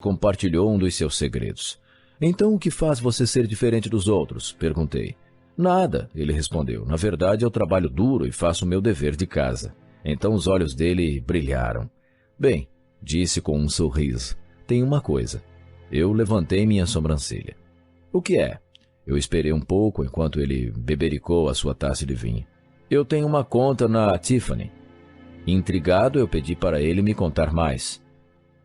compartilhou um dos seus segredos. Então, o que faz você ser diferente dos outros? Perguntei. Nada, ele respondeu. Na verdade, eu trabalho duro e faço o meu dever de casa. Então os olhos dele brilharam. Bem, disse com um sorriso, tem uma coisa. Eu levantei minha sobrancelha. O que é? Eu esperei um pouco enquanto ele bebericou a sua taça de vinho. Eu tenho uma conta na Tiffany. Intrigado, eu pedi para ele me contar mais.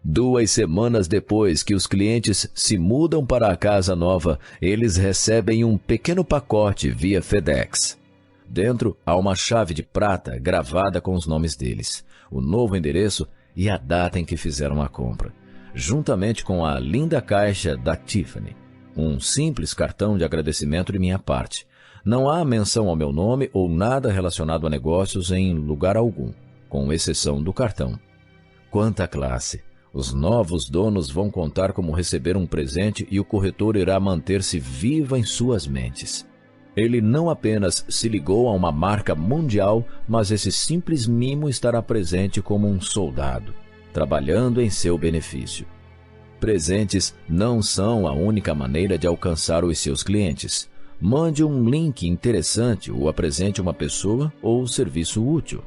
2 semanas depois que os clientes se mudam para a casa nova, eles recebem um pequeno pacote via FedEx. Dentro há uma chave de prata gravada com os nomes deles, o novo endereço e a data em que fizeram a compra, juntamente com a linda caixa da Tiffany. Um simples cartão de agradecimento de minha parte. Não há menção ao meu nome ou nada relacionado a negócios em lugar algum, com exceção do cartão. Quanta classe! Os novos donos vão contar como receber um presente e o corretor irá manter-se viva em suas mentes. Ele não apenas se ligou a uma marca mundial, mas esse simples mimo estará presente como um soldado, trabalhando em seu benefício. Presentes não são a única maneira de alcançar os seus clientes. Mande um link interessante ou apresente uma pessoa ou serviço útil.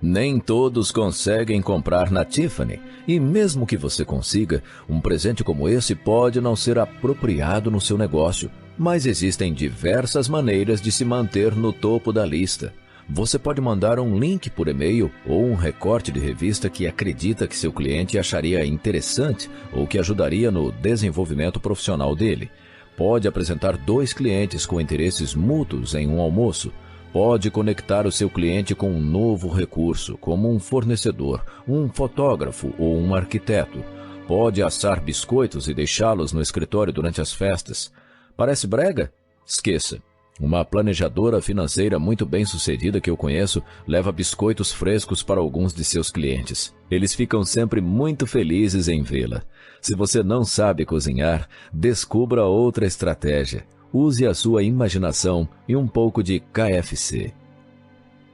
Nem todos conseguem comprar na Tiffany, e mesmo que você consiga, um presente como esse pode não ser apropriado no seu negócio, mas existem diversas maneiras de se manter no topo da lista. Você pode mandar um link por e-mail ou um recorte de revista que acredita que seu cliente acharia interessante ou que ajudaria no desenvolvimento profissional dele. Pode apresentar 2 clientes com interesses mútuos em um almoço. Pode conectar o seu cliente com um novo recurso, como um fornecedor, um fotógrafo ou um arquiteto. Pode assar biscoitos e deixá-los no escritório durante as festas. Parece brega? Esqueça. Uma planejadora financeira muito bem-sucedida que eu conheço leva biscoitos frescos para alguns de seus clientes. Eles ficam sempre muito felizes em vê-la. Se você não sabe cozinhar, descubra outra estratégia. Use a sua imaginação e um pouco de KFC.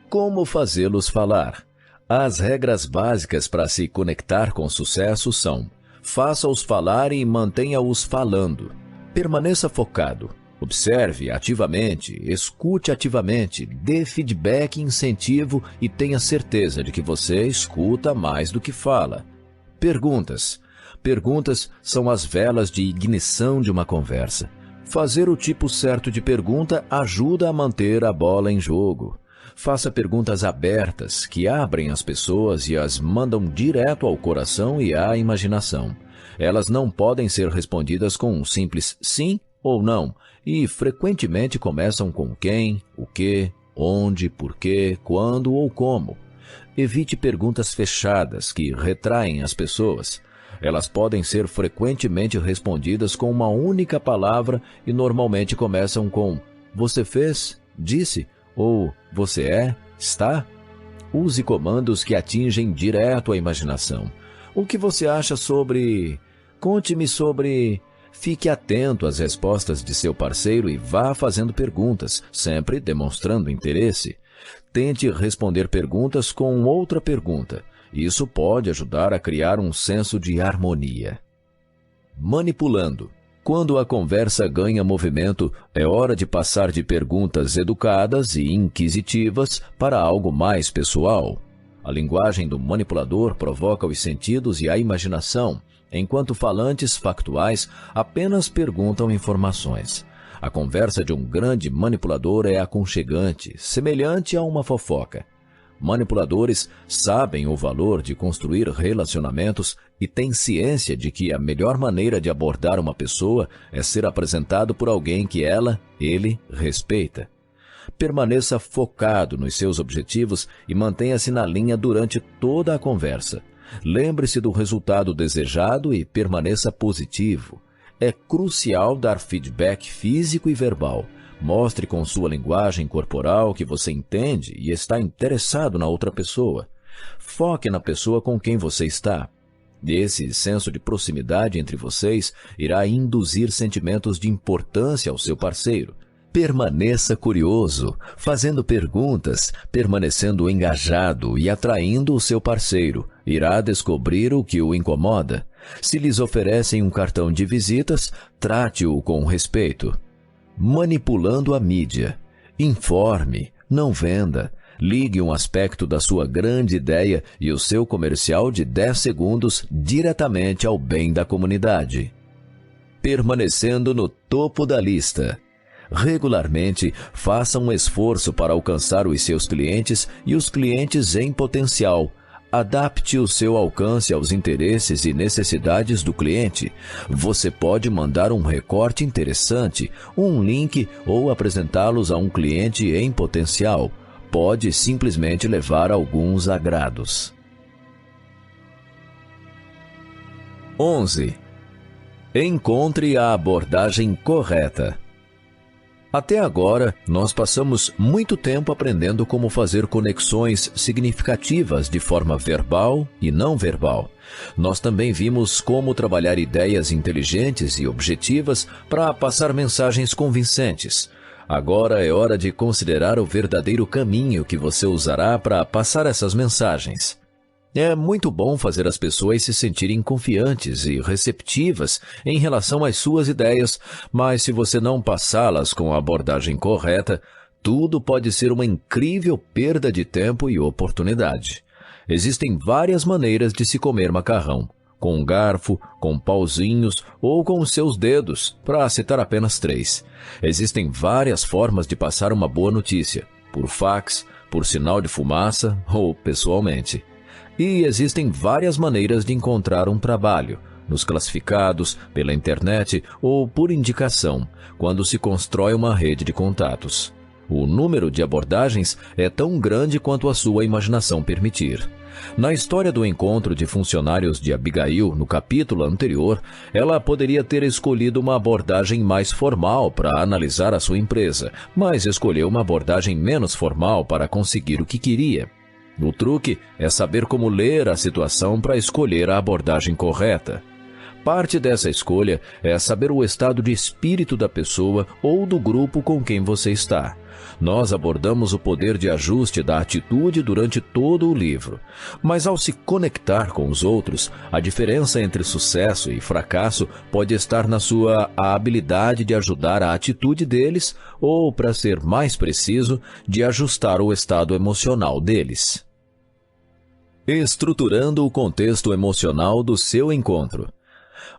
Como fazê-los falar? As regras básicas para se conectar com sucesso são: faça-os falar e mantenha-os falando. Permaneça focado. Observe ativamente, escute ativamente, dê feedback e incentivo e tenha certeza de que você escuta mais do que fala. Perguntas. Perguntas são as velas de ignição de uma conversa. Fazer o tipo certo de pergunta ajuda a manter a bola em jogo. Faça perguntas abertas, que abrem as pessoas e as mandam direto ao coração e à imaginação. Elas não podem ser respondidas com um simples sim ou não, e frequentemente começam com quem, o que, onde, porquê, quando ou como. Evite perguntas fechadas que retraem as pessoas. Elas podem ser frequentemente respondidas com uma única palavra e normalmente começam com você fez, disse ou você é, está. Use comandos que atingem direto a imaginação. O que você acha sobre... Conte-me sobre... Fique atento às respostas de seu parceiro e vá fazendo perguntas, sempre demonstrando interesse. Tente responder perguntas com outra pergunta. Isso pode ajudar a criar um senso de harmonia. Manipulando. Quando a conversa ganha movimento, é hora de passar de perguntas educadas e inquisitivas para algo mais pessoal. A linguagem do manipulador provoca os sentidos e a imaginação, enquanto falantes factuais apenas perguntam informações. A conversa de um grande manipulador é aconchegante, semelhante a uma fofoca. Manipuladores sabem o valor de construir relacionamentos e têm ciência de que a melhor maneira de abordar uma pessoa é ser apresentado por alguém que ele, respeita. Permaneça focado nos seus objetivos e mantenha-se na linha durante toda a conversa. Lembre-se do resultado desejado e permaneça positivo. É crucial dar feedback físico e verbal. Mostre com sua linguagem corporal que você entende e está interessado na outra pessoa. Foque na pessoa com quem você está. Esse senso de proximidade entre vocês irá induzir sentimentos de importância ao seu parceiro. Permaneça curioso, fazendo perguntas, permanecendo engajado e atraindo o seu parceiro. Irá descobrir o que o incomoda. Se lhes oferecem um cartão de visitas, trate-o com respeito. Manipulando a mídia. Informe, não venda. Ligue um aspecto da sua grande ideia e o seu comercial de 10 segundos diretamente ao bem da comunidade. Permanecendo no topo da lista. Regularmente, faça um esforço para alcançar os seus clientes e os clientes em potencial. Adapte o seu alcance aos interesses e necessidades do cliente. Você pode mandar um recorte interessante, um link ou apresentá-los a um cliente em potencial. Pode simplesmente levar alguns agrados. 11. Encontre a abordagem correta. Até agora, nós passamos muito tempo aprendendo como fazer conexões significativas de forma verbal e não verbal. Nós também vimos como trabalhar ideias inteligentes e objetivas para passar mensagens convincentes. Agora é hora de considerar o verdadeiro caminho que você usará para passar essas mensagens. É muito bom fazer as pessoas se sentirem confiantes e receptivas em relação às suas ideias, mas se você não passá-las com a abordagem correta, tudo pode ser uma incrível perda de tempo e oportunidade. Existem várias maneiras de se comer macarrão. Com um garfo, com pauzinhos ou com os seus dedos, para citar apenas 3. Existem várias formas de passar uma boa notícia, por fax, por sinal de fumaça ou pessoalmente. E existem várias maneiras de encontrar um trabalho, nos classificados, pela internet ou por indicação, quando se constrói uma rede de contatos. O número de abordagens é tão grande quanto a sua imaginação permitir. Na história do encontro de funcionários de Abigail, no capítulo anterior, ela poderia ter escolhido uma abordagem mais formal para analisar a sua empresa, mas escolheu uma abordagem menos formal para conseguir o que queria. O truque é saber como ler a situação para escolher a abordagem correta. Parte dessa escolha é saber o estado de espírito da pessoa ou do grupo com quem você está. Nós abordamos o poder de ajuste da atitude durante todo o livro. Mas ao se conectar com os outros, a diferença entre sucesso e fracasso pode estar na sua habilidade de ajudar a atitude deles ou, para ser mais preciso, de ajustar o estado emocional deles. Estruturando o contexto emocional do seu encontro.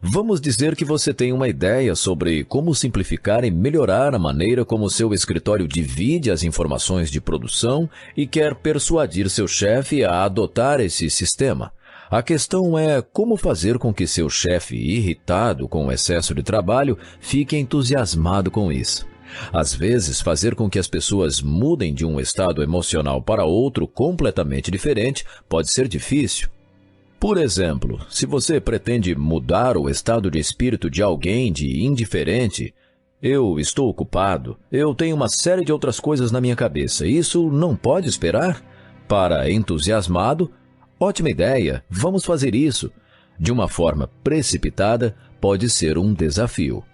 Vamos dizer que você tem uma ideia sobre como simplificar e melhorar a maneira como seu escritório divide as informações de produção e quer persuadir seu chefe a adotar esse sistema. A questão é como fazer com que seu chefe, irritado com o excesso de trabalho, fique entusiasmado com isso. Às vezes, fazer com que as pessoas mudem de um estado emocional para outro completamente diferente pode ser difícil. Por exemplo, se você pretende mudar o estado de espírito de alguém de indiferente, eu estou ocupado, eu tenho uma série de outras coisas na minha cabeça, isso não pode esperar? Para entusiasmado, ótima ideia, vamos fazer isso. De uma forma precipitada, pode ser um desafio.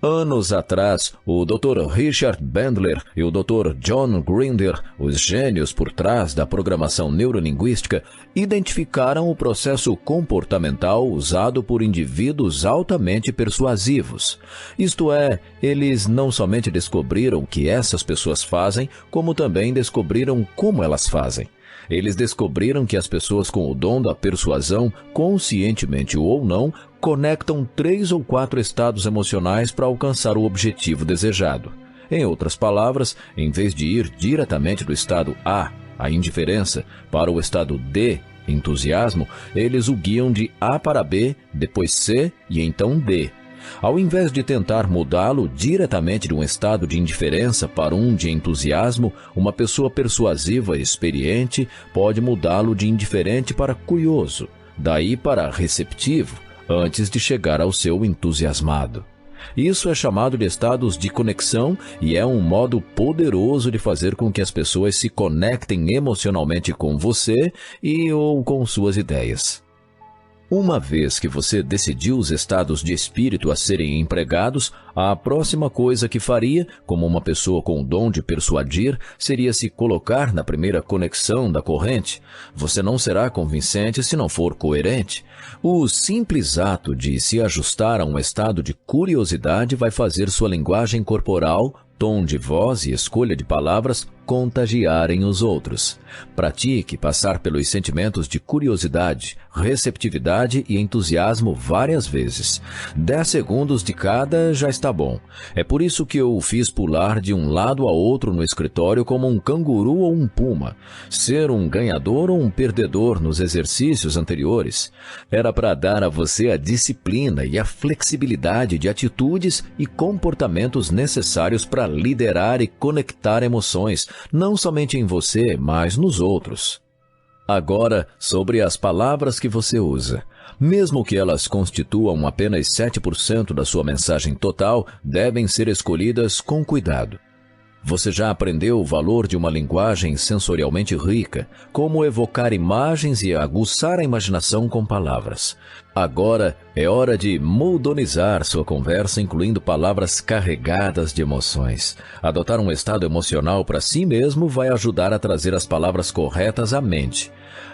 Anos atrás, o Dr. Richard Bandler e o Dr. John Grinder, os gênios por trás da programação neurolinguística, identificaram o processo comportamental usado por indivíduos altamente persuasivos. Isto é, eles não somente descobriram o que essas pessoas fazem, como também descobriram como elas fazem. Eles descobriram que as pessoas com o dom da persuasão, conscientemente ou não, conectam 3 ou 4 estados emocionais para alcançar o objetivo desejado. Em outras palavras, em vez de ir diretamente do estado A, a indiferença, para o estado D, entusiasmo, eles o guiam de A para B, depois C e então D. Ao invés de tentar mudá-lo diretamente de um estado de indiferença para um de entusiasmo, uma pessoa persuasiva e experiente pode mudá-lo de indiferente para curioso, daí para receptivo, antes de chegar ao seu entusiasmado. Isso é chamado de estados de conexão e é um modo poderoso de fazer com que as pessoas se conectem emocionalmente com você e ou com suas ideias. Uma vez que você decidiu os estados de espírito a serem empregados, A próxima coisa que faria, como uma pessoa com o dom de persuadir, seria se colocar na primeira conexão da corrente. Você não será convincente se não for coerente. O simples ato de se ajustar a um estado de curiosidade vai fazer sua linguagem corporal, tom de voz e escolha de palavras contagiarem os outros. Pratique passar pelos sentimentos de curiosidade, receptividade e entusiasmo várias vezes. 10 segundos de cada já está bom. É por isso que eu o fiz pular de um lado a outro no escritório como um canguru ou um puma. Ser um ganhador ou um perdedor nos exercícios anteriores. Era para dar a você a disciplina e a flexibilidade de atitudes e comportamentos necessários para liderar e conectar emoções, não somente em você, mas nos outros. Agora, sobre as palavras que você usa. Mesmo que elas constituam apenas 7% da sua mensagem total, devem ser escolhidas com cuidado. Você já aprendeu o valor de uma linguagem sensorialmente rica, como evocar imagens e aguçar a imaginação com palavras. Agora é hora de moldonizar sua conversa, incluindo palavras carregadas de emoções. Adotar um estado emocional para si mesmo vai ajudar a trazer as palavras corretas à mente.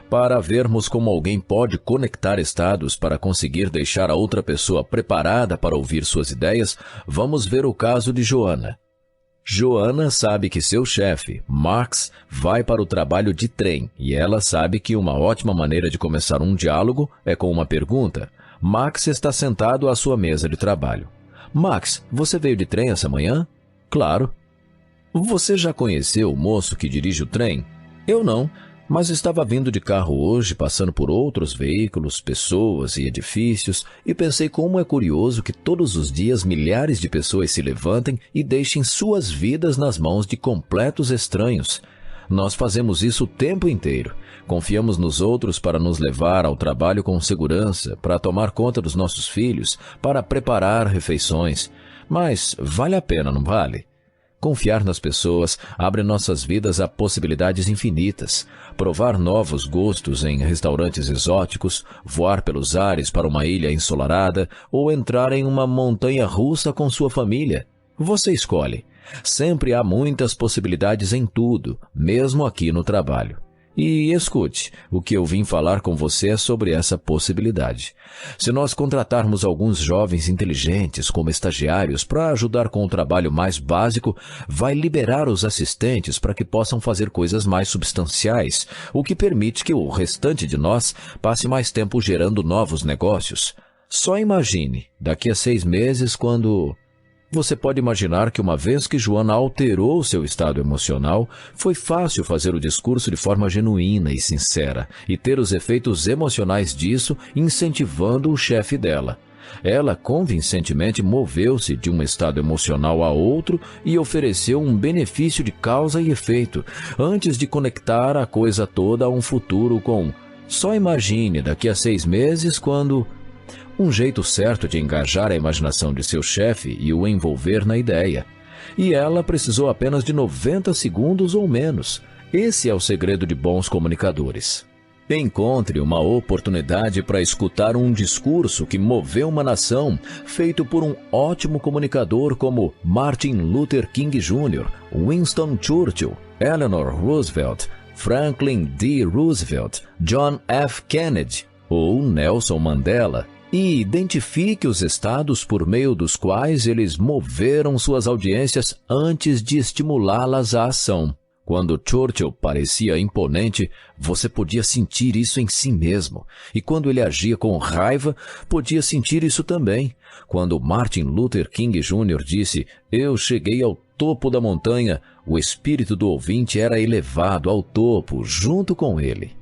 Para vermos como alguém pode conectar estados para conseguir deixar a outra pessoa preparada para ouvir suas ideias, vamos ver o caso de Joana. Joana sabe que seu chefe, Max, vai para o trabalho de trem e ela sabe que uma ótima maneira de começar um diálogo é com uma pergunta. Max está sentado à sua mesa de trabalho. Max, você veio de trem essa manhã? Claro. Você já conheceu o moço que dirige o trem? Eu não, mas estava vindo de carro hoje, passando por outros veículos, pessoas e edifícios, e pensei como é curioso que todos os dias milhares de pessoas se levantem e deixem suas vidas nas mãos de completos estranhos. Nós fazemos isso o tempo inteiro. Confiamos nos outros para nos levar ao trabalho com segurança, para tomar conta dos nossos filhos, para preparar refeições. Mas vale a pena, não vale? Confiar nas pessoas abre nossas vidas a possibilidades infinitas. Provar novos gostos em restaurantes exóticos, voar pelos ares para uma ilha ensolarada ou entrar em uma montanha russa com sua família. Você escolhe. Sempre há muitas possibilidades em tudo, mesmo aqui no trabalho. E escute, o que eu vim falar com você é sobre essa possibilidade. Se nós contratarmos alguns jovens inteligentes como estagiários para ajudar com o trabalho mais básico, vai liberar os assistentes para que possam fazer coisas mais substanciais, o que permite que o restante de nós passe mais tempo gerando novos negócios. Só imagine, daqui a 6 meses, quando... Você pode imaginar que uma vez que Joana alterou seu estado emocional, foi fácil fazer o discurso de forma genuína e sincera e ter os efeitos emocionais disso incentivando o chefe dela. Ela convincentemente moveu-se de um estado emocional a outro e ofereceu um benefício de causa e efeito, antes de conectar a coisa toda a um futuro com só imagine daqui a 6 meses quando... Um jeito certo de engajar a imaginação de seu chefe e o envolver na ideia. E ela precisou apenas de 90 segundos ou menos. Esse é o segredo de bons comunicadores. Encontre uma oportunidade para escutar um discurso que moveu uma nação, feito por um ótimo comunicador como Martin Luther King Jr., Winston Churchill, Eleanor Roosevelt, Franklin D. Roosevelt, John F. Kennedy ou Nelson Mandela. E identifique os estados por meio dos quais eles moveram suas audiências antes de estimulá-las à ação. Quando Churchill parecia imponente, você podia sentir isso em si mesmo. E quando ele agia com raiva, podia sentir isso também. Quando Martin Luther King Jr. disse, "Eu cheguei ao topo da montanha", o espírito do ouvinte era elevado ao topo junto com ele.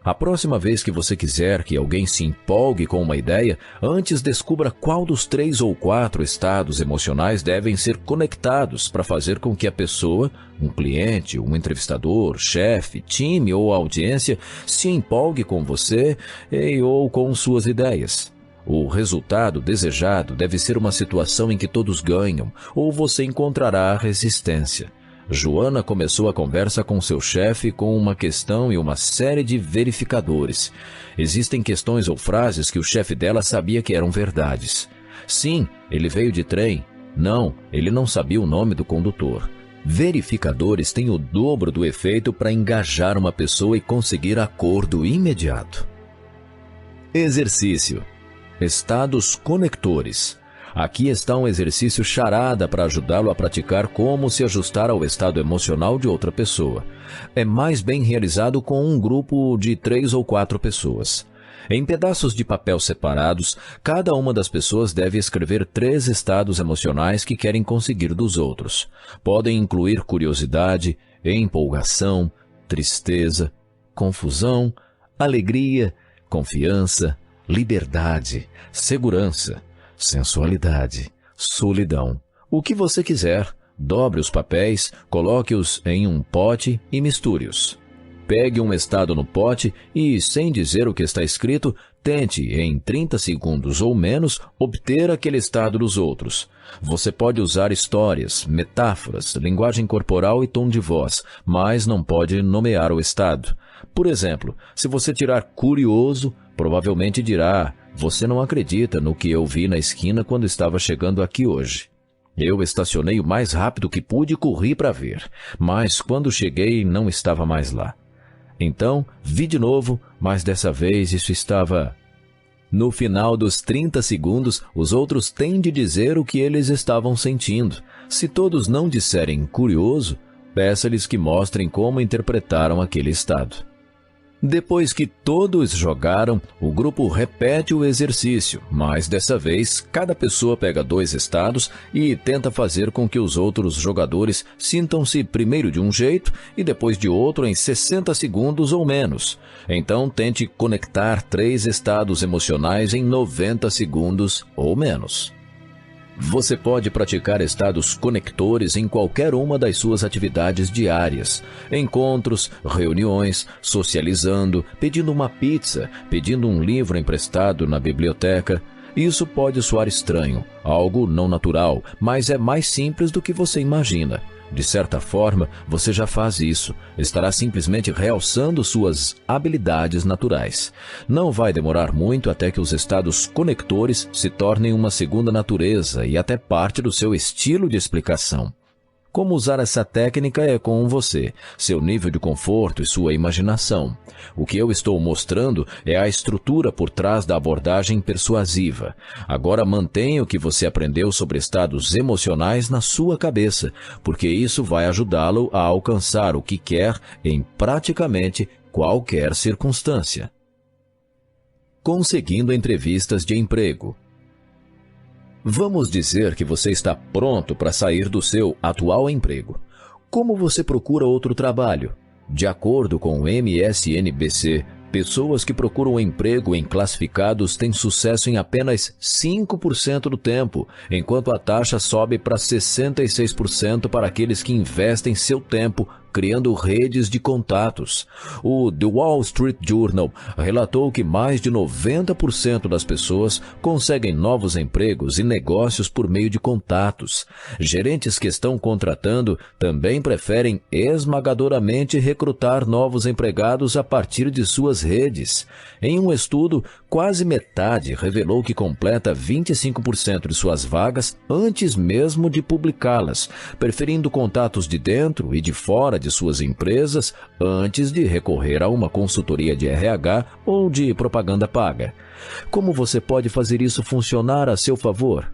A próxima vez que você quiser que alguém se empolgue com uma ideia, antes descubra qual dos 3 ou 4 estados emocionais devem ser conectados para fazer com que a pessoa, um cliente, um entrevistador, chefe, time ou audiência, se empolgue com você ou com suas ideias. O resultado desejado deve ser uma situação em que todos ganham, ou você encontrará resistência. Joana começou a conversa com seu chefe com uma questão e uma série de verificadores. Existem questões ou frases que o chefe dela sabia que eram verdades. Sim, ele veio de trem. Não, ele não sabia o nome do condutor. Verificadores têm o dobro do efeito para engajar uma pessoa e conseguir acordo imediato. Exercício. Estados conectores. Aqui está um exercício charada para ajudá-lo a praticar como se ajustar ao estado emocional de outra pessoa. É mais bem realizado com um grupo de 3 ou 4 pessoas. Em pedaços de papel separados, cada uma das pessoas deve escrever 3 estados emocionais que querem conseguir dos outros. Podem incluir curiosidade, empolgação, tristeza, confusão, alegria, confiança, liberdade, segurança, sensualidade, solidão. O que você quiser, dobre os papéis, coloque-os em um pote e misture-os. Pegue um estado no pote e, sem dizer o que está escrito, tente, em 30 segundos ou menos, obter aquele estado dos outros. Você pode usar histórias, metáforas, linguagem corporal e tom de voz, mas não pode nomear o estado. Por exemplo, se você tirar curioso, provavelmente dirá: "Você não acredita no que eu vi na esquina quando estava chegando aqui hoje. Eu estacionei o mais rápido que pude e corri para ver, mas quando cheguei não estava mais lá. Então, vi de novo, mas dessa vez isso estava..." No final dos 30 segundos, os outros têm de dizer o que eles estavam sentindo. Se todos não disserem curioso, peça-lhes que mostrem como interpretaram aquele estado. Depois que todos jogaram, o grupo repete o exercício, mas dessa vez, cada pessoa pega 2 estados e tenta fazer com que os outros jogadores sintam-se primeiro de um jeito e depois de outro em 60 segundos ou menos. Então, tente conectar 3 estados emocionais em 90 segundos ou menos. Você pode praticar estados conectores em qualquer uma das suas atividades diárias. Encontros, reuniões, socializando, pedindo uma pizza, pedindo um livro emprestado na biblioteca. Isso pode soar estranho, algo não natural, mas é mais simples do que você imagina. De certa forma, você já faz isso. Estará simplesmente realçando suas habilidades naturais. Não vai demorar muito até que os estados conectores se tornem uma segunda natureza e até parte do seu estilo de explicação. Como usar essa técnica é com você, seu nível de conforto e sua imaginação. O que eu estou mostrando é a estrutura por trás da abordagem persuasiva. Agora mantenha o que você aprendeu sobre estados emocionais na sua cabeça, porque isso vai ajudá-lo a alcançar o que quer em praticamente qualquer circunstância. Conseguindo entrevistas de emprego. Vamos dizer que você está pronto para sair do seu atual emprego. Como você procura outro trabalho? De acordo com o MSNBC, pessoas que procuram emprego em classificados têm sucesso em apenas 5% do tempo, enquanto a taxa sobe para 66% para aqueles que investem seu tempo criando redes de contatos. O The Wall Street Journal relatou que mais de 90% das pessoas conseguem novos empregos e negócios por meio de contatos. Gerentes que estão contratando também preferem esmagadoramente recrutar novos empregados a partir de suas redes. Em um estudo, quase metade revelou que completa 25% de suas vagas antes mesmo de publicá-las, preferindo contatos de dentro e de fora de suas empresas antes de recorrer a uma consultoria de RH ou de propaganda paga. Como você pode fazer isso funcionar a seu favor?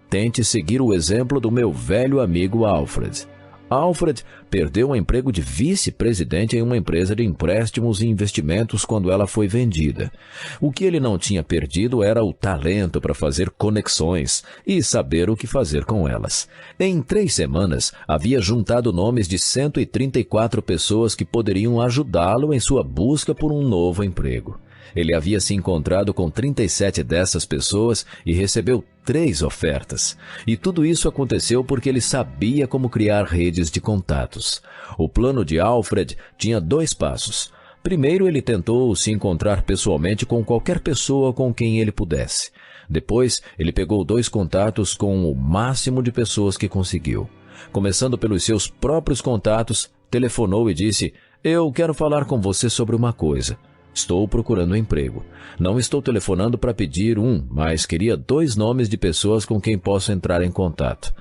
Tente seguir o exemplo do meu velho amigo Alfred. Alfred perdeu o emprego de vice-presidente em uma empresa de empréstimos e investimentos quando ela foi vendida. O que ele não tinha perdido era o talento para fazer conexões e saber o que fazer com elas. Em 3 semanas, havia juntado nomes de 134 pessoas que poderiam ajudá-lo em sua busca por um novo emprego. Ele havia se encontrado com 37 dessas pessoas e recebeu 3 ofertas. E tudo isso aconteceu porque ele sabia como criar redes de contatos. O plano de Alfred tinha 2 passos. Primeiro, ele tentou se encontrar pessoalmente com qualquer pessoa com quem ele pudesse. Depois, ele pegou 2 contatos com o máximo de pessoas que conseguiu. Começando pelos seus próprios contatos, telefonou e disse: "Eu quero falar com você sobre uma coisa. Estou procurando um emprego. Não estou telefonando para pedir mas queria 2 nomes de pessoas com quem posso entrar em contato.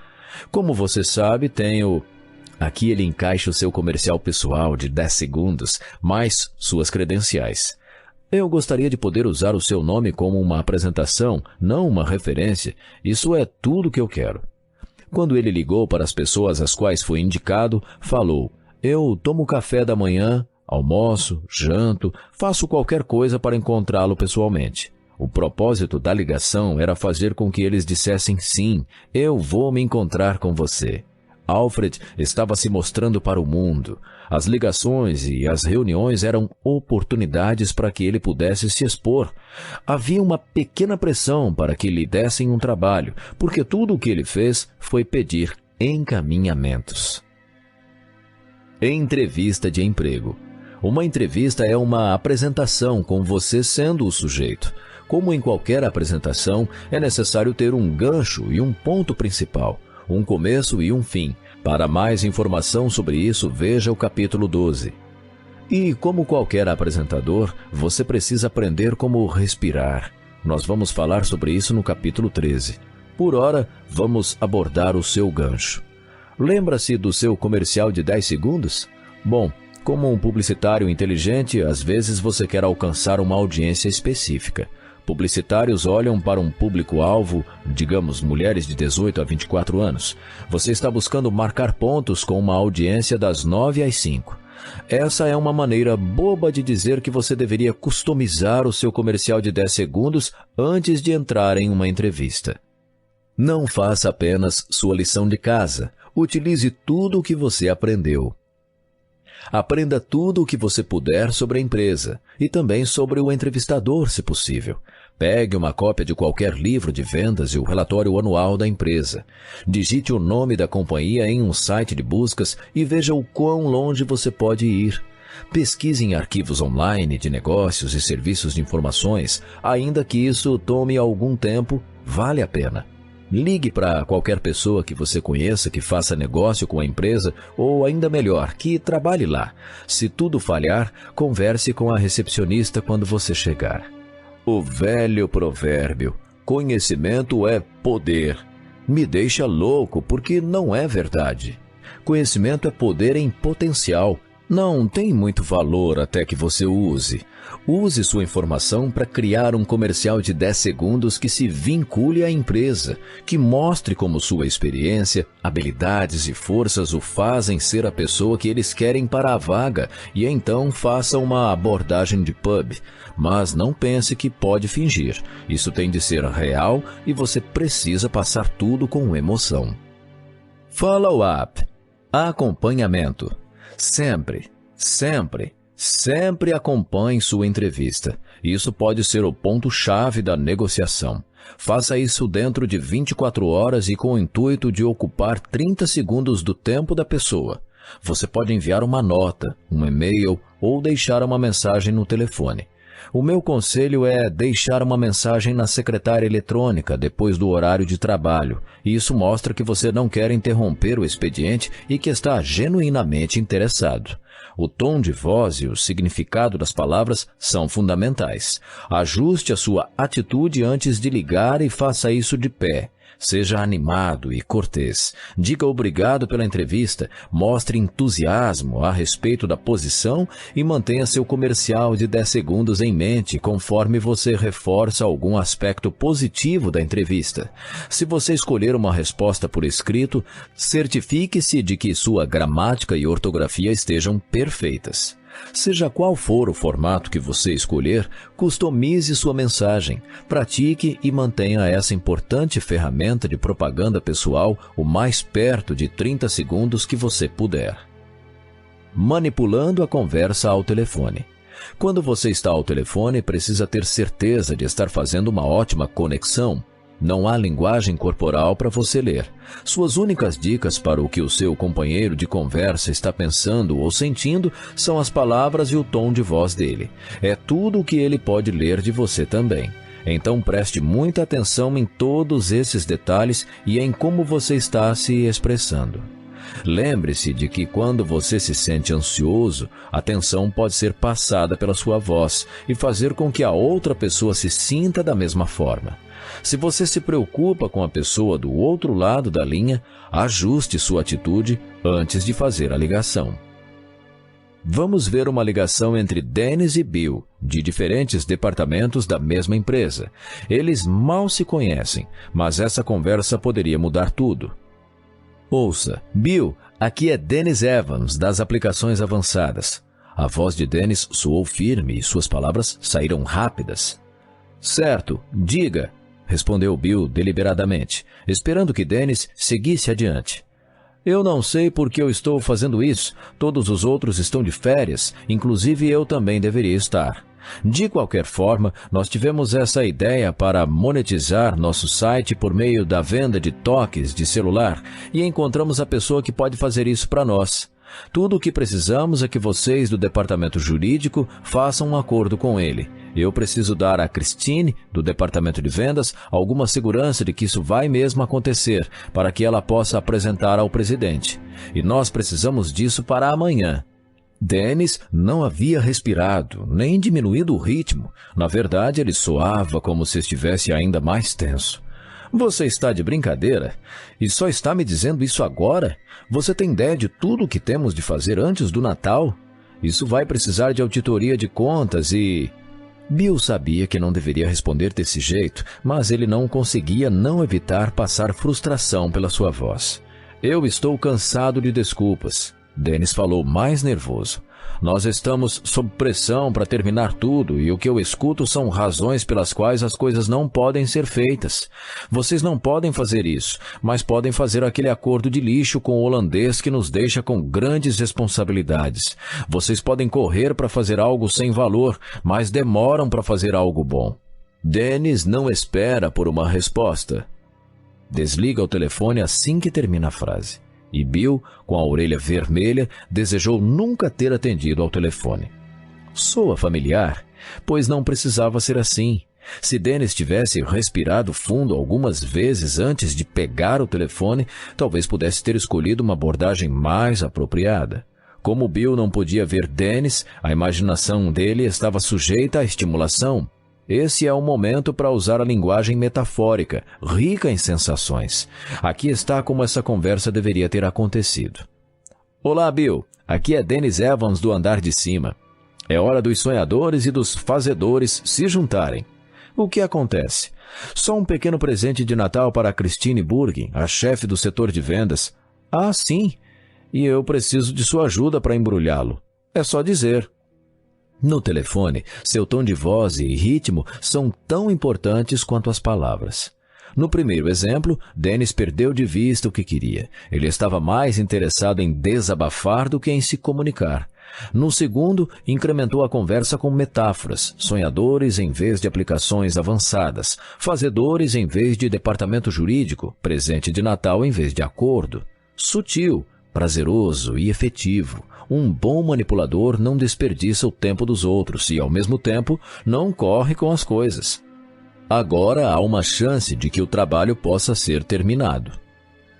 Como você sabe, tenho... Aqui ele encaixa o seu comercial pessoal de 10 segundos, mais suas credenciais. Eu gostaria de poder usar o seu nome como uma apresentação, não uma referência. Isso é tudo que eu quero. Quando ele ligou para as pessoas às quais foi indicado, falou: eu tomo café da manhã, almoço, janto, faço qualquer coisa para encontrá-lo pessoalmente. O propósito da ligação era fazer com que eles dissessem sim, eu vou me encontrar com você. Alfred estava se mostrando para o mundo. As ligações e as reuniões eram oportunidades para que ele pudesse se expor. Havia uma pequena pressão para que lhe dessem um trabalho, porque tudo o que ele fez foi pedir encaminhamentos. Entrevista de emprego. Uma entrevista é uma apresentação com você sendo o sujeito. Como em qualquer apresentação, é necessário ter um gancho e um ponto principal, um começo e um fim. Para mais informação sobre isso, veja o capítulo 12. E, como qualquer apresentador, você precisa aprender como respirar. Nós vamos falar sobre isso no capítulo 13. Por ora, vamos abordar o seu gancho. Lembra-se do seu comercial de 10 segundos? Bom, como um publicitário inteligente, às vezes você quer alcançar uma audiência específica. Publicitários olham para um público-alvo, digamos, mulheres de 18 a 24 anos. Você está buscando marcar pontos com uma audiência das 9 às 5. Essa é uma maneira boba de dizer que você deveria customizar o seu comercial de 10 segundos antes de entrar em uma entrevista. Não faça apenas sua lição de casa. Utilize tudo o que você aprendeu. Aprenda tudo o que você puder sobre a empresa e também sobre o entrevistador, se possível. Pegue uma cópia de qualquer livro de vendas e o relatório anual da empresa. Digite o nome da companhia em um site de buscas e veja o quão longe você pode ir. Pesquise em arquivos online de negócios e serviços de informações, ainda que isso tome algum tempo, vale a pena. Ligue para qualquer pessoa que você conheça que faça negócio com a empresa ou, ainda melhor, que trabalhe lá. Se tudo falhar, converse com a recepcionista quando você chegar. O velho provérbio, conhecimento é poder, me deixa louco porque não é verdade. Conhecimento é poder em potencial. Não tem muito valor até que você o use. Use sua informação para criar um comercial de 10 segundos que se vincule à empresa, que mostre como sua experiência, habilidades e forças o fazem ser a pessoa que eles querem para a vaga e então faça uma abordagem de pub. Mas não pense que pode fingir. Isso tem de ser real e você precisa passar tudo com emoção. Follow-up. Acompanhamento. Sempre acompanhe sua entrevista. Isso pode ser o ponto-chave da negociação. Faça isso dentro de 24 horas e com o intuito de ocupar 30 segundos do tempo da pessoa. Você pode enviar uma nota, um e-mail ou deixar uma mensagem no telefone. O meu conselho é deixar uma mensagem na secretária eletrônica depois do horário de trabalho. Isso mostra que você não quer interromper o expediente e que está genuinamente interessado. O tom de voz e o significado das palavras são fundamentais. Ajuste a sua atitude antes de ligar e faça isso de pé. Seja animado e cortês. Diga obrigado pela entrevista, mostre entusiasmo a respeito da posição e mantenha seu comercial de 10 segundos em mente conforme você reforça algum aspecto positivo da entrevista. Se você escolher uma resposta por escrito, certifique-se de que sua gramática e ortografia estejam perfeitas. Seja qual for o formato que você escolher, customize sua mensagem, pratique e mantenha essa importante ferramenta de propaganda pessoal o mais perto de 30 segundos que você puder. Manipulando a conversa ao telefone. Quando você está ao telefone, precisa ter certeza de estar fazendo uma ótima conexão. Não há linguagem corporal para você ler. Suas únicas dicas para o que o seu companheiro de conversa está pensando ou sentindo são as palavras e o tom de voz dele. É tudo o que ele pode ler de você também. Então preste muita atenção em todos esses detalhes e em como você está se expressando. Lembre-se de que quando você se sente ansioso, a tensão pode ser passada pela sua voz e fazer com que a outra pessoa se sinta da mesma forma. Se você se preocupa com a pessoa do outro lado da linha, ajuste sua atitude antes de fazer a ligação. Vamos ver uma ligação entre Dennis e Bill, de diferentes departamentos da mesma empresa. Eles mal se conhecem, mas essa conversa poderia mudar tudo. Ouça, Bill, aqui é Dennis Evans, das aplicações avançadas. A voz de Dennis soou firme e suas palavras saíram rápidas. Certo, diga, respondeu Bill deliberadamente, esperando que Dennis seguisse adiante. Eu não sei por que eu estou fazendo isso. Todos os outros estão de férias, inclusive eu também deveria estar. De qualquer forma, nós tivemos essa ideia para monetizar nosso site por meio da venda de toques de celular e encontramos a pessoa que pode fazer isso para nós. Tudo o que precisamos é que vocês do departamento jurídico façam um acordo com ele. Eu preciso dar a Christine, do departamento de vendas, alguma segurança de que isso vai mesmo acontecer, para que ela possa apresentar ao presidente. E nós precisamos disso para amanhã. Dennis não havia respirado, nem diminuído o ritmo. Na verdade, ele soava como se estivesse ainda mais tenso. Você está de brincadeira? E só está me dizendo isso agora? Você tem ideia de tudo o que temos de fazer antes do Natal? Isso vai precisar de auditoria de contas e... Bill sabia que não deveria responder desse jeito, mas ele não conseguia não evitar passar frustração pela sua voz. Eu estou cansado de desculpas. Dennis falou mais nervoso. Nós estamos sob pressão para terminar tudo e o que eu escuto são razões pelas quais as coisas não podem ser feitas. Vocês não podem fazer isso, mas podem fazer aquele acordo de lixo com o holandês que nos deixa com grandes responsabilidades. Vocês podem correr para fazer algo sem valor, mas demoram para fazer algo bom. Dennis não espera por uma resposta. Desliga o telefone assim que termina a frase. E Bill, com a orelha vermelha, desejou nunca ter atendido ao telefone. Soa familiar, pois não precisava ser assim. Se Dennis tivesse respirado fundo algumas vezes antes de pegar o telefone, talvez pudesse ter escolhido uma abordagem mais apropriada. Como Bill não podia ver Dennis, a imaginação dele estava sujeita à estimulação. Esse é o momento para usar a linguagem metafórica, rica em sensações. Aqui está como essa conversa deveria ter acontecido. Olá, Bill. Aqui é Dennis Evans do andar de cima. É hora dos sonhadores e dos fazedores se juntarem. O que acontece? Só um pequeno presente de Natal para a Christine Burgin, a chefe do setor de vendas. Ah, sim. E eu preciso de sua ajuda para embrulhá-lo. É só dizer. No telefone, seu tom de voz e ritmo são tão importantes quanto as palavras. No primeiro exemplo, Dennis perdeu de vista o que queria. Ele estava mais interessado em desabafar do que em se comunicar. No segundo, incrementou a conversa com metáforas, sonhadores em vez de aplicações avançadas, fazedores em vez de departamento jurídico, presente de Natal em vez de acordo. Sutil, prazeroso e efetivo. Um bom manipulador não desperdiça o tempo dos outros e, ao mesmo tempo, não corre com as coisas. Agora há uma chance de que o trabalho possa ser terminado.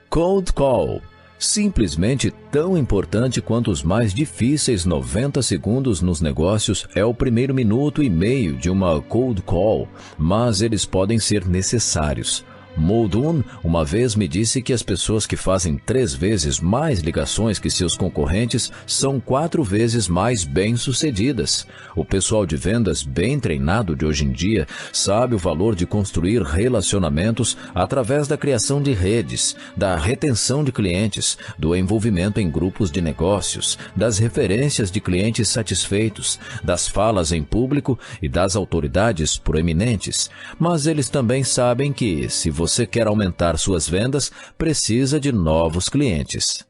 Cold Call. Simplesmente tão importante quanto os mais difíceis 90 segundos nos negócios é o primeiro minuto e meio de uma Cold Call, mas eles podem ser necessários. Muldoon uma vez me disse que as pessoas que fazem 3 vezes mais ligações que seus concorrentes são 4 vezes mais bem-sucedidas. O pessoal de vendas bem treinado de hoje em dia sabe o valor de construir relacionamentos através da criação de redes, da retenção de clientes, do envolvimento em grupos de negócios, das referências de clientes satisfeitos, das falas em público e das autoridades proeminentes. Mas eles também sabem que, se você quer aumentar suas vendas, precisa de novos clientes.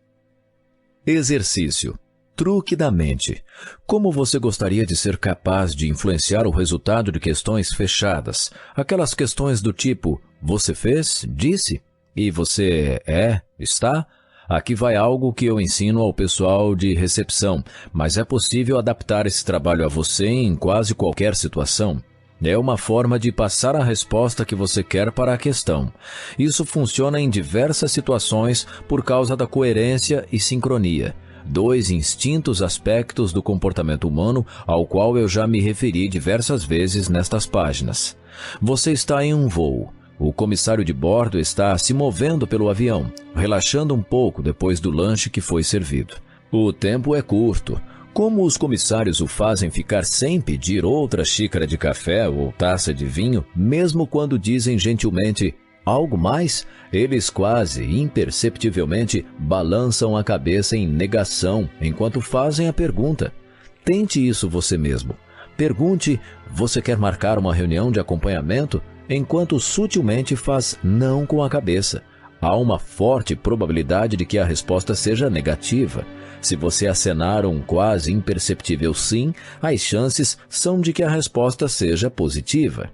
Exercício. Truque da mente. Como você gostaria de ser capaz de influenciar o resultado de questões fechadas? Aquelas questões do tipo, você fez, disse? E você está? Aqui vai algo que eu ensino ao pessoal de recepção, mas é possível adaptar esse trabalho a você em quase qualquer situação. É uma forma de passar a resposta que você quer para a questão. Isso funciona em diversas situações por causa da coerência e sincronia, 2 instintos aspectos do comportamento humano ao qual eu já me referi diversas vezes nestas páginas. Você está em um voo. o comissário de bordo está se movendo pelo avião, relaxando um pouco depois do lanche que foi servido. O tempo é curto. Como os comissários o fazem ficar sem pedir outra xícara de café ou taça de vinho, mesmo quando dizem gentilmente algo mais, eles quase imperceptivelmente balançam a cabeça em negação enquanto fazem a pergunta. Tente isso você mesmo. Pergunte, você quer marcar uma reunião de acompanhamento? Enquanto sutilmente faz não com a cabeça. Há uma forte probabilidade de que a resposta seja negativa. Se você acenar um quase imperceptível sim, as chances são de que a resposta seja positiva.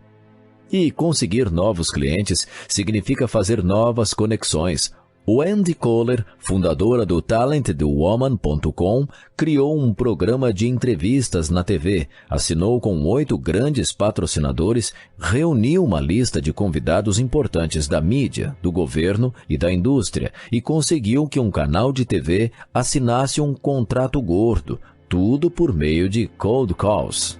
E conseguir novos clientes significa fazer novas conexões. Wendy Kohler, fundadora do TalentedWoman.com, criou um programa de entrevistas na TV, assinou com 8 grandes patrocinadores, reuniu uma lista de convidados importantes da mídia, do governo e da indústria e conseguiu que um canal de TV assinasse um contrato gordo, tudo por meio de cold calls.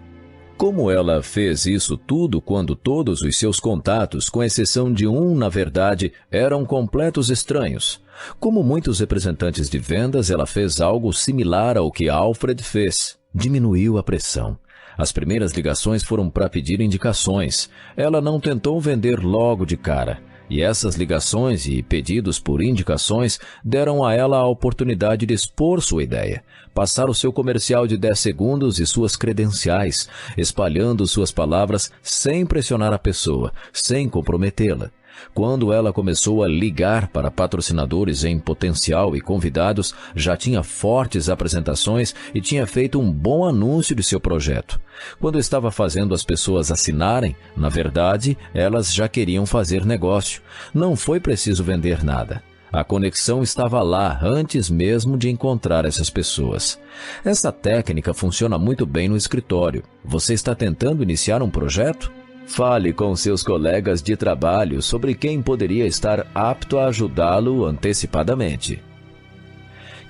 Como ela fez isso tudo quando todos os seus contatos, com exceção de um, na verdade, eram completos estranhos? Como muitos representantes de vendas, ela fez algo similar ao que Alfred fez. Diminuiu a pressão. As primeiras ligações foram para pedir indicações. Ela não tentou vender logo de cara. E essas ligações e pedidos por indicações deram a ela a oportunidade de expor sua ideia, passar o seu comercial de 10 segundos e suas credenciais, espalhando suas palavras sem pressionar a pessoa, sem comprometê-la. Quando ela começou a ligar para patrocinadores em potencial e convidados, já tinha fortes apresentações e tinha feito um bom anúncio de seu projeto. Quando estava fazendo as pessoas assinarem, na verdade, elas já queriam fazer negócio. Não foi preciso vender nada. A conexão estava lá antes mesmo de encontrar essas pessoas. Essa técnica funciona muito bem no escritório. Você está tentando iniciar um projeto? Fale com seus colegas de trabalho sobre quem poderia estar apto a ajudá-lo antecipadamente.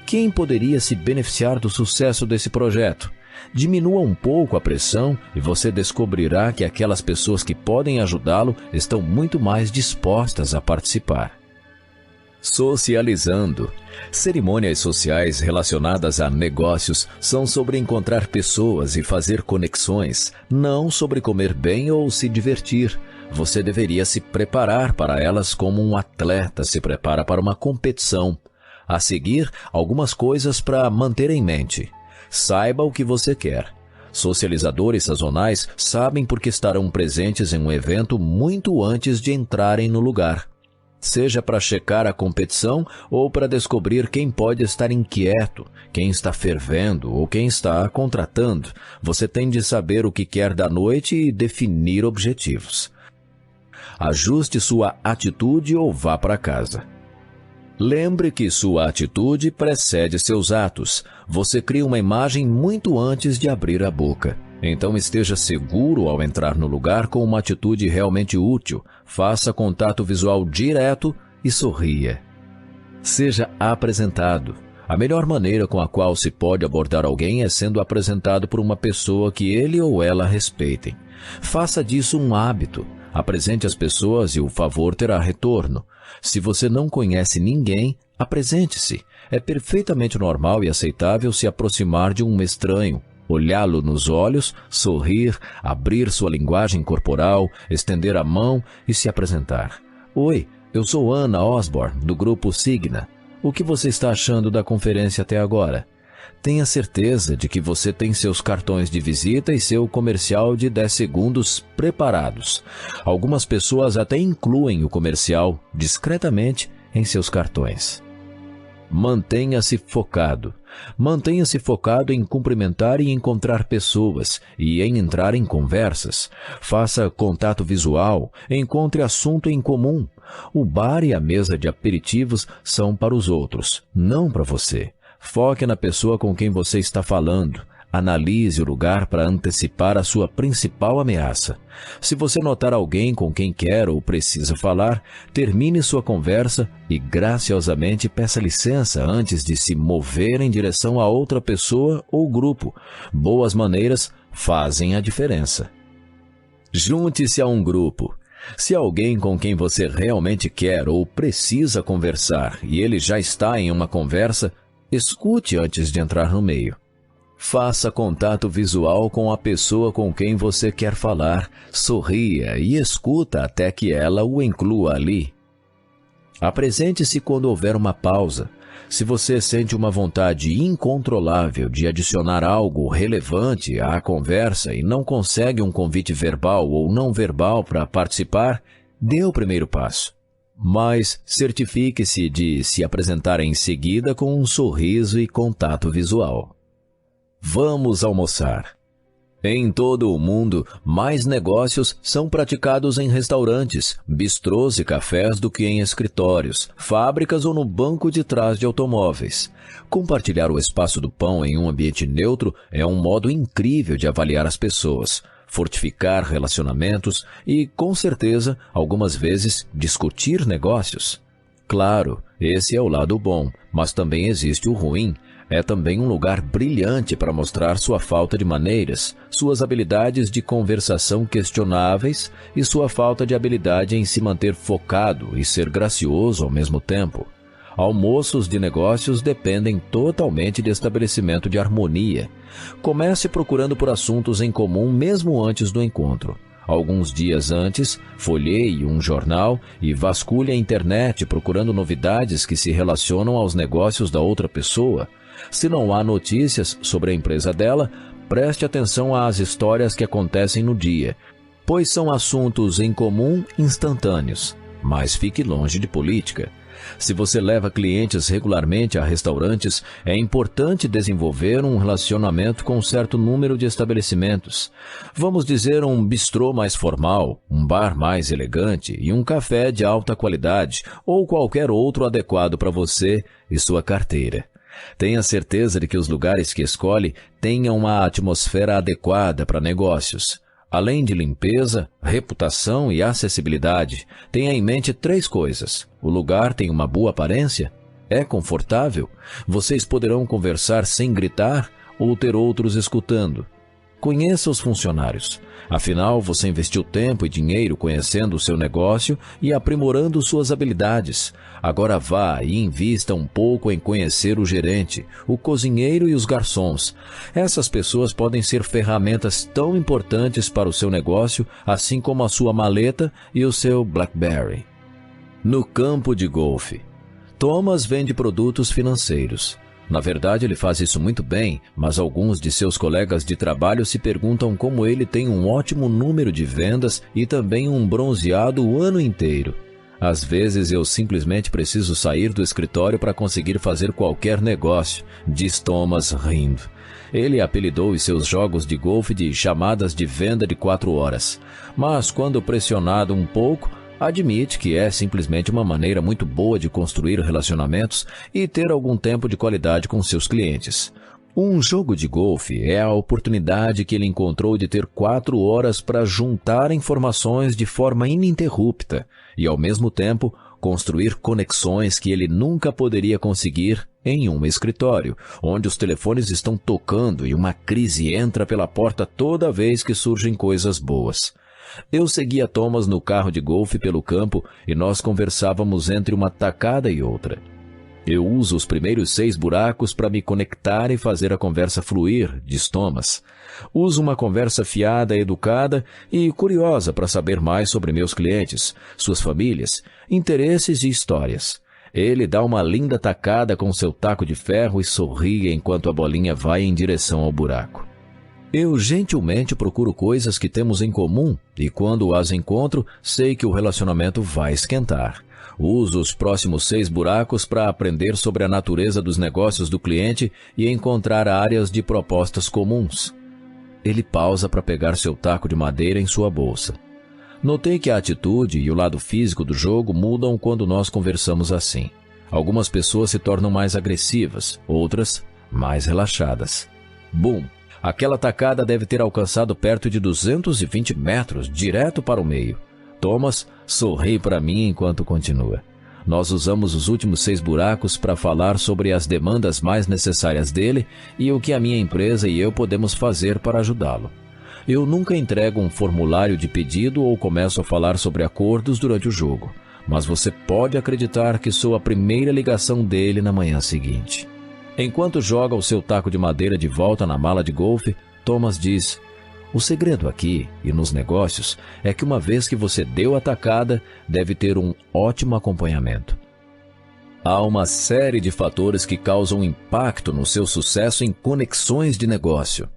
Quem poderia se beneficiar do sucesso desse projeto? Diminua um pouco a pressão e você descobrirá que aquelas pessoas que podem ajudá-lo estão muito mais dispostas a participar. Socializando. Cerimônias sociais relacionadas a negócios são sobre encontrar pessoas e fazer conexões, não sobre comer bem ou se divertir. Você deveria se preparar para elas como um atleta se prepara para uma competição. A seguir, algumas coisas para manter em mente. Saiba o que você quer. Socializadores sazonais sabem porque estarão presentes em um evento muito antes de entrarem no lugar. Seja para checar a competição ou para descobrir quem pode estar inquieto, quem está fervendo ou quem está contratando, você tem de saber o que quer da noite e definir objetivos. Ajuste sua atitude ou vá para casa. Lembre que sua atitude precede seus atos. Você cria uma imagem muito antes de abrir a boca. Então esteja seguro ao entrar no lugar com uma atitude realmente útil. Faça contato visual direto e sorria. Seja apresentado. A melhor maneira com a qual se pode abordar alguém é sendo apresentado por uma pessoa que ele ou ela respeitem. Faça disso um hábito. Apresente as pessoas e o favor terá retorno. Se você não conhece ninguém, apresente-se. É perfeitamente normal e aceitável se aproximar de um estranho, olhá-lo nos olhos, sorrir, abrir sua linguagem corporal, estender a mão e se apresentar. Oi, eu sou Anna Osborne, do grupo Signa. O que você está achando da conferência até agora? Tenha certeza de que você tem seus cartões de visita e seu comercial de 10 segundos preparados. Algumas pessoas até incluem o comercial discretamente em seus cartões. Mantenha-se focado. Mantenha-se focado em cumprimentar e encontrar pessoas e em entrar em conversas. Faça contato visual, encontre assunto em comum. O bar e a mesa de aperitivos são para os outros, não para você. Foque na pessoa com quem você está falando. Analise o lugar para antecipar a sua principal ameaça. Se você notar alguém com quem quer ou precisa falar, termine sua conversa e graciosamente peça licença antes de se mover em direção a outra pessoa ou grupo. Boas maneiras fazem a diferença. Junte-se a um grupo. Se alguém com quem você realmente quer ou precisa conversar e ele já está em uma conversa, escute antes de entrar no meio. Faça contato visual com a pessoa com quem você quer falar, sorria e escuta até que ela o inclua ali. Apresente-se quando houver uma pausa. Se você sente uma vontade incontrolável de adicionar algo relevante à conversa e não consegue um convite verbal ou não verbal para participar, dê o primeiro passo. Mas certifique-se de se apresentar em seguida com um sorriso e contato visual. Vamos almoçar. Em todo o mundo, mais negócios são praticados em restaurantes, bistrôs e cafés do que em escritórios, fábricas ou no banco de trás de automóveis. Compartilhar o espaço do pão em um ambiente neutro é um modo incrível de avaliar as pessoas, fortificar relacionamentos e, com certeza, algumas vezes, discutir negócios. Claro, esse é o lado bom, mas também existe o ruim. É também um lugar brilhante para mostrar sua falta de maneiras, suas habilidades de conversação questionáveis e sua falta de habilidade em se manter focado e ser gracioso ao mesmo tempo. Almoços de negócios dependem totalmente de estabelecimento de harmonia. Comece procurando por assuntos em comum mesmo antes do encontro. Alguns dias antes, folheie um jornal e vasculhe a internet procurando novidades que se relacionam aos negócios da outra pessoa. Se não há notícias sobre a empresa dela, preste atenção às histórias que acontecem no dia, pois são assuntos em comum instantâneos, mas fique longe de política. Se você leva clientes regularmente a restaurantes, é importante desenvolver um relacionamento com um certo número de estabelecimentos. Vamos dizer um bistrô mais formal, um bar mais elegante e um café de alta qualidade ou qualquer outro adequado para você e sua carteira. Tenha certeza de que os lugares que escolhe tenham uma atmosfera adequada para negócios. Além de limpeza, reputação e acessibilidade, tenha em mente 3 coisas. O lugar tem uma boa aparência? É confortável? Vocês poderão conversar sem gritar ou ter outros escutando? Conheça os funcionários. Afinal, você investiu tempo e dinheiro conhecendo o seu negócio e aprimorando suas habilidades. Agora vá e invista um pouco em conhecer o gerente, o cozinheiro e os garçons. Essas pessoas podem ser ferramentas tão importantes para o seu negócio, assim como a sua maleta e o seu BlackBerry. No campo de golfe, Thomas vende produtos financeiros. Na verdade, ele faz isso muito bem, mas alguns de seus colegas de trabalho se perguntam como ele tem um ótimo número de vendas e também um bronzeado o ano inteiro. Às vezes eu simplesmente preciso sair do escritório para conseguir fazer qualquer negócio, diz Thomas rindo. Ele apelidou os seus jogos de golfe de chamadas de venda de 4 horas, mas quando pressionado um pouco, admite que é simplesmente uma maneira muito boa de construir relacionamentos e ter algum tempo de qualidade com seus clientes. Um jogo de golfe é a oportunidade que ele encontrou de ter 4 horas para juntar informações de forma ininterrupta e, ao mesmo tempo, construir conexões que ele nunca poderia conseguir em um escritório, onde os telefones estão tocando e uma crise entra pela porta toda vez que surgem coisas boas. Eu seguia Thomas no carro de golfe pelo campo e nós conversávamos entre uma tacada e outra. Eu uso os primeiros 6 buracos para me conectar e fazer a conversa fluir, diz Thomas. Uso uma conversa fiada, educada e curiosa para saber mais sobre meus clientes, suas famílias, interesses e histórias. Ele dá uma linda tacada com seu taco de ferro e sorri enquanto a bolinha vai em direção ao buraco. Eu gentilmente procuro coisas que temos em comum e quando as encontro, sei que o relacionamento vai esquentar. Uso os próximos 6 buracos para aprender sobre a natureza dos negócios do cliente e encontrar áreas de propostas comuns. Ele pausa para pegar seu taco de madeira em sua bolsa. Notei que a atitude e o lado físico do jogo mudam quando nós conversamos assim. Algumas pessoas se tornam mais agressivas, outras mais relaxadas. Bum! Aquela tacada deve ter alcançado perto de 220 metros, direto para o meio. Thomas sorri para mim enquanto continua. Nós usamos os últimos 6 buracos para falar sobre as demandas mais necessárias dele e o que a minha empresa e eu podemos fazer para ajudá-lo. Eu nunca entrego um formulário de pedido ou começo a falar sobre acordos durante o jogo, mas você pode acreditar que sou a primeira ligação dele na manhã seguinte. Enquanto joga o seu taco de madeira de volta na mala de golfe, Thomas diz: o segredo aqui e nos negócios é que uma vez que você deu a tacada, deve ter um ótimo acompanhamento. Há uma série de fatores que causam impacto no seu sucesso em conexões de negócio.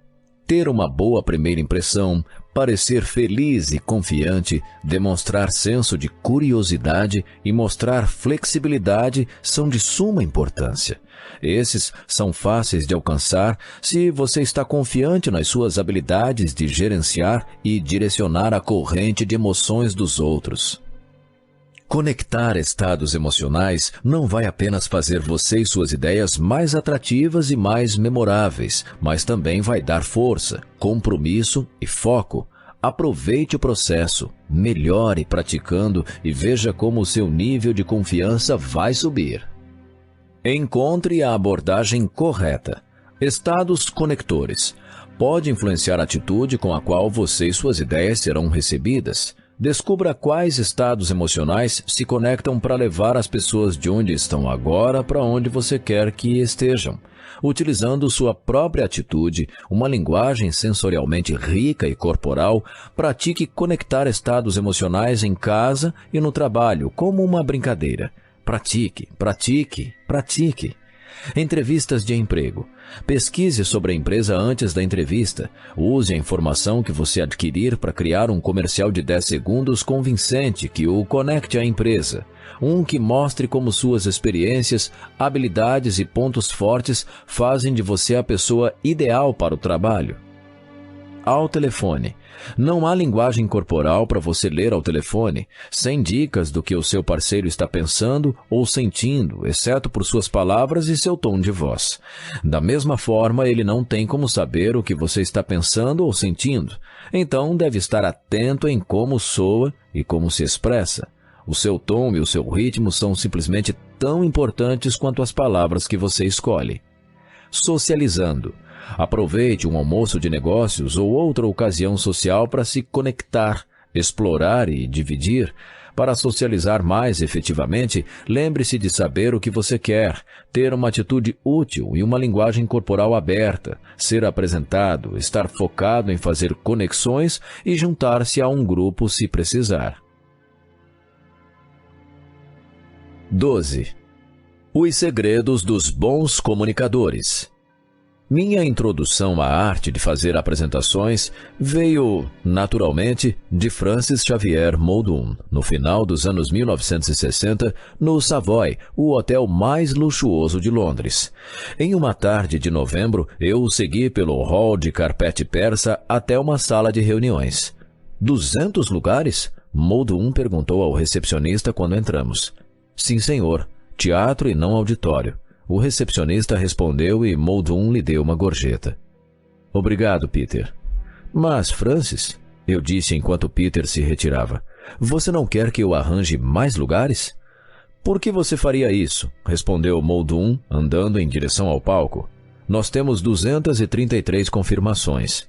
Ter uma boa primeira impressão, parecer feliz e confiante, demonstrar senso de curiosidade e mostrar flexibilidade são de suma importância. Esses são fáceis de alcançar se você está confiante nas suas habilidades de gerenciar e direcionar a corrente de emoções dos outros. Conectar estados emocionais não vai apenas fazer você e suas ideias mais atrativas e mais memoráveis, mas também vai dar força, compromisso e foco. Aproveite o processo, melhore praticando e veja como o seu nível de confiança vai subir. Encontre a abordagem correta. Estados conectores. Pode influenciar a atitude com a qual você e suas ideias serão recebidas. Descubra quais estados emocionais se conectam para levar as pessoas de onde estão agora para onde você quer que estejam. Utilizando sua própria atitude, uma linguagem sensorialmente rica e corporal, pratique conectar estados emocionais em casa e no trabalho como uma brincadeira. Pratique, pratique, pratique. Entrevistas de emprego. Pesquise sobre a empresa antes da entrevista. Use a informação que você adquirir para criar um comercial de 10 segundos convincente que o conecte à empresa. Um que mostre como suas experiências, habilidades e pontos fortes fazem de você a pessoa ideal para o trabalho. Ao telefone. Não há linguagem corporal para você ler ao telefone, sem dicas do que o seu parceiro está pensando ou sentindo, exceto por suas palavras e seu tom de voz. Da mesma forma, ele não tem como saber o que você está pensando ou sentindo, então deve estar atento em como soa e como se expressa. O seu tom e o seu ritmo são simplesmente tão importantes quanto as palavras que você escolhe. Socializando. Aproveite um almoço de negócios ou outra ocasião social para se conectar, explorar e dividir. Para socializar mais efetivamente, lembre-se de saber o que você quer, ter uma atitude útil e uma linguagem corporal aberta, ser apresentado, estar focado em fazer conexões e juntar-se a um grupo se precisar. 12. Os segredos dos bons comunicadores. Minha introdução à arte de fazer apresentações veio, naturalmente, de Francis Xavier Muldoon, no final dos anos 1960, no Savoy, o hotel mais luxuoso de Londres. Em uma tarde de novembro, eu o segui pelo hall de carpete persa até uma sala de reuniões. 200 lugares? Muldoon perguntou ao recepcionista quando entramos. Sim, senhor. Teatro e não auditório. O recepcionista respondeu e Muldoon lhe deu uma gorjeta. Obrigado, Peter. Mas, Francis, eu disse enquanto Peter se retirava, você não quer que eu arranje mais lugares? Por que você faria isso? Respondeu Muldoon, andando em direção ao palco. Nós temos 233 confirmações.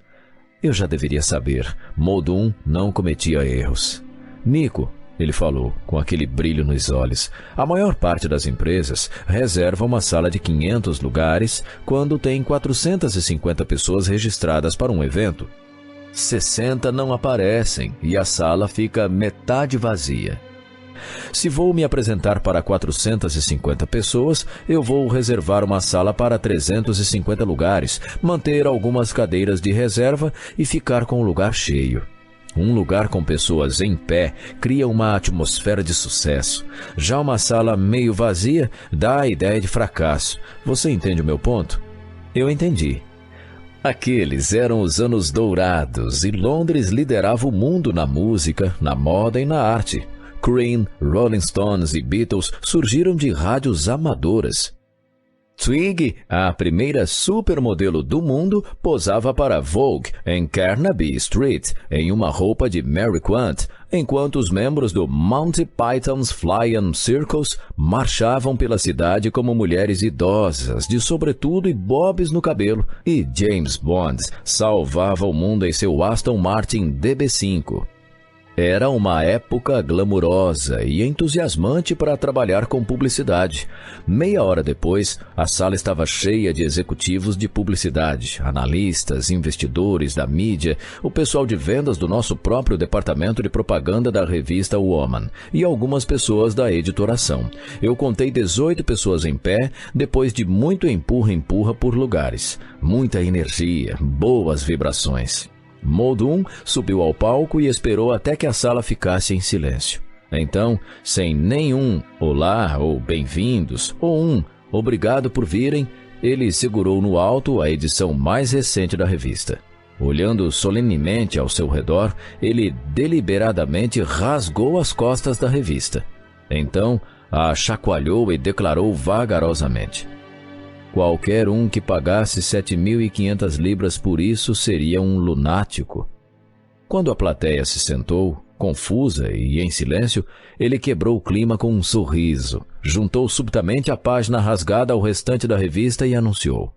Eu já deveria saber. Muldoon não cometia erros. Nico, ele falou, com aquele brilho nos olhos, a maior parte das empresas reserva uma sala de 500 lugares quando tem 450 pessoas registradas para um evento. 60 não aparecem e a sala fica metade vazia. Se vou me apresentar para 450 pessoas, eu vou reservar uma sala para 350 lugares, manter algumas cadeiras de reserva e ficar com o lugar cheio. Um lugar com pessoas em pé cria uma atmosfera de sucesso. Já uma sala meio vazia dá a ideia de fracasso. Você entende o meu ponto? Eu entendi. Aqueles eram os anos dourados e Londres liderava o mundo na música, na moda e na arte. Cream, Rolling Stones e Beatles surgiram de rádios amadoras. Twiggy, a primeira supermodelo do mundo, posava para Vogue em Carnaby Street, em uma roupa de Mary Quant, enquanto os membros do Monty Python's Flying Circus marchavam pela cidade como mulheres idosas, de sobretudo e bobs no cabelo, e James Bond salvava o mundo em seu Aston Martin DB5. Era uma época glamurosa e entusiasmante para trabalhar com publicidade. Meia hora depois, a sala estava cheia de executivos de publicidade, analistas, investidores da mídia, o pessoal de vendas do nosso próprio departamento de propaganda da revista Woman e algumas pessoas da editoração. Eu contei 18 pessoas em pé, depois de muito empurra-empurra por lugares. Muita energia, boas vibrações. Muldoon subiu ao palco e esperou até que a sala ficasse em silêncio. Então, sem nenhum olá ou bem-vindos ou um obrigado por virem, ele segurou no alto a edição mais recente da revista. Olhando solenemente ao seu redor, ele deliberadamente rasgou as costas da revista. Então, a chacoalhou e declarou vagarosamente: qualquer um que pagasse 7.500 libras por isso seria um lunático. Quando a plateia se sentou, confusa e em silêncio, ele quebrou o clima com um sorriso, juntou subitamente a página rasgada ao restante da revista e anunciou: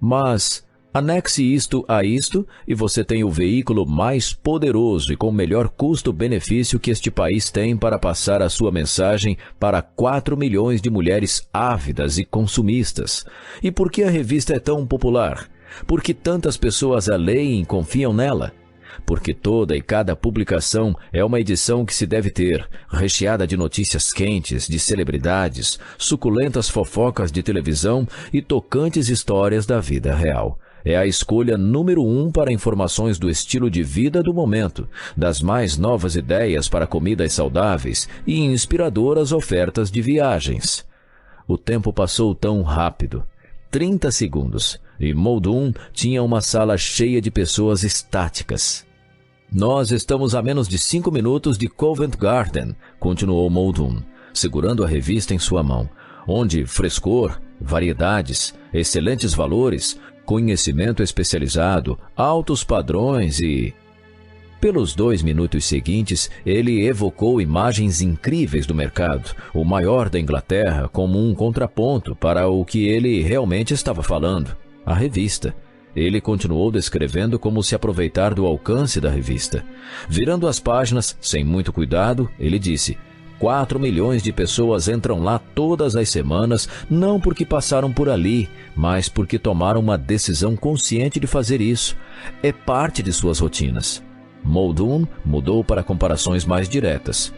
mas anexe isto a isto e você tem o veículo mais poderoso e com melhor custo-benefício que este país tem para passar a sua mensagem para 4 milhões de mulheres ávidas e consumistas. E por que a revista é tão popular? Por que tantas pessoas a leem e confiam nela? Porque toda e cada publicação é uma edição que se deve ter, recheada de notícias quentes, de celebridades, suculentas fofocas de televisão e tocantes histórias da vida real. É a escolha número 1 para informações do estilo de vida do momento, das mais novas ideias para comidas saudáveis e inspiradoras ofertas de viagens. O tempo passou tão rápido. 30 segundos. E Muldoon tinha uma sala cheia de pessoas estáticas. Nós estamos a menos de 5 minutos de Covent Garden, continuou Muldoon, segurando a revista em sua mão, onde frescor, variedades, excelentes valores, conhecimento especializado, altos padrões e... Pelos 2 minutos seguintes, ele evocou imagens incríveis do mercado, o maior da Inglaterra, como um contraponto para o que ele realmente estava falando, a revista. Ele continuou descrevendo como se aproveitar do alcance da revista. Virando as páginas, sem muito cuidado, ele disse: 4 milhões de pessoas entram lá todas as semanas, não porque passaram por ali, mas porque tomaram uma decisão consciente de fazer isso. É parte de suas rotinas. Muldoon mudou para comparações mais diretas.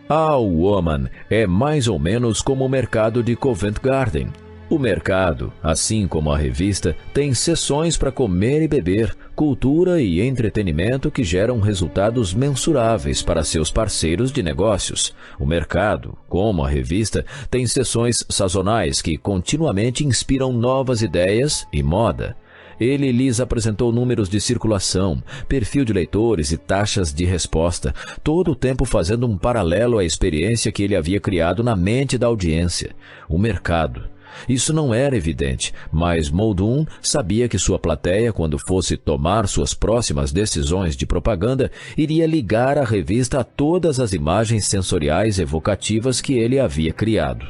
A Woman é mais ou menos como o mercado de Covent Garden. O mercado, assim como a revista, tem seções para comer e beber, cultura e entretenimento que geram resultados mensuráveis para seus parceiros de negócios. O mercado, como a revista, tem seções sazonais que continuamente inspiram novas ideias e moda. Ele lhes apresentou números de circulação, perfil de leitores e taxas de resposta, todo o tempo fazendo um paralelo à experiência que ele havia criado na mente da audiência. O mercado. Isso não era evidente, mas Muldoon sabia que sua plateia, quando fosse tomar suas próximas decisões de propaganda, iria ligar a revista a todas as imagens sensoriais evocativas que ele havia criado.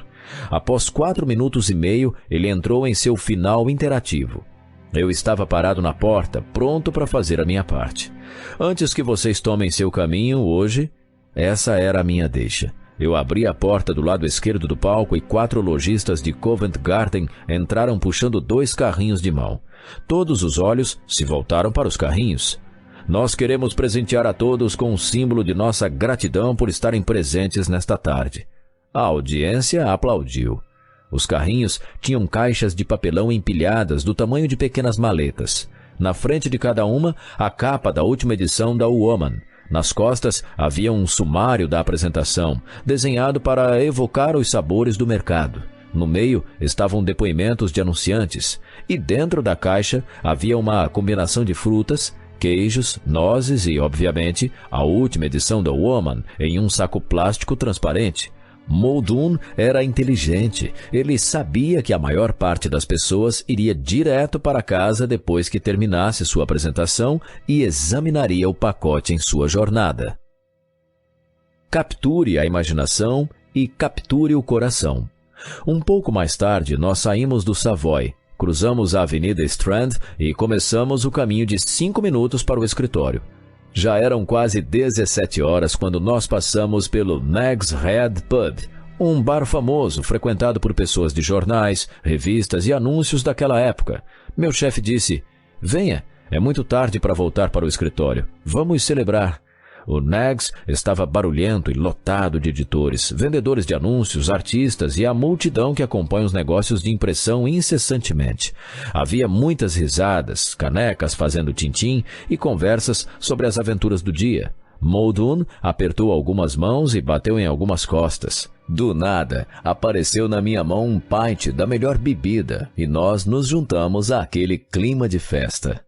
Após 4 minutos e meio, ele entrou em seu final interativo. Eu estava parado na porta, pronto para fazer a minha parte. Antes que vocês tomem seu caminho hoje, essa era a minha deixa. Eu abri a porta do lado esquerdo do palco e 4 lojistas de Covent Garden entraram puxando 2 carrinhos de mão. Todos os olhos se voltaram para os carrinhos. Nós queremos presentear a todos com um símbolo de nossa gratidão por estarem presentes nesta tarde. A audiência aplaudiu. Os carrinhos tinham caixas de papelão empilhadas do tamanho de pequenas maletas. Na frente de cada uma, a capa da última edição da Woman. Nas costas havia um sumário da apresentação, desenhado para evocar os sabores do mercado. No meio estavam depoimentos de anunciantes, e dentro da caixa havia uma combinação de frutas, queijos, nozes e, obviamente, a última edição da Woman em um saco plástico transparente. Muldoon era inteligente. Ele sabia que a maior parte das pessoas iria direto para casa depois que terminasse sua apresentação e examinaria o pacote em sua jornada. Capture a imaginação e capture o coração. Um pouco mais tarde, nós saímos do Savoy, cruzamos a Avenida Strand e começamos o caminho de 5 minutos para o escritório. Já eram quase 17 horas quando nós passamos pelo Nag's Head Pub, um bar famoso frequentado por pessoas de jornais, revistas e anúncios daquela época. Meu chefe disse: "Venha, é muito tarde para voltar para o escritório. Vamos celebrar." O Nag's estava barulhento e lotado de editores, vendedores de anúncios, artistas e a multidão que acompanha os negócios de impressão incessantemente. Havia muitas risadas, canecas fazendo tintim e conversas sobre as aventuras do dia. Muldoon apertou algumas mãos e bateu em algumas costas. Do nada, apareceu na minha mão um pint da melhor bebida e nós nos juntamos àquele clima de festa.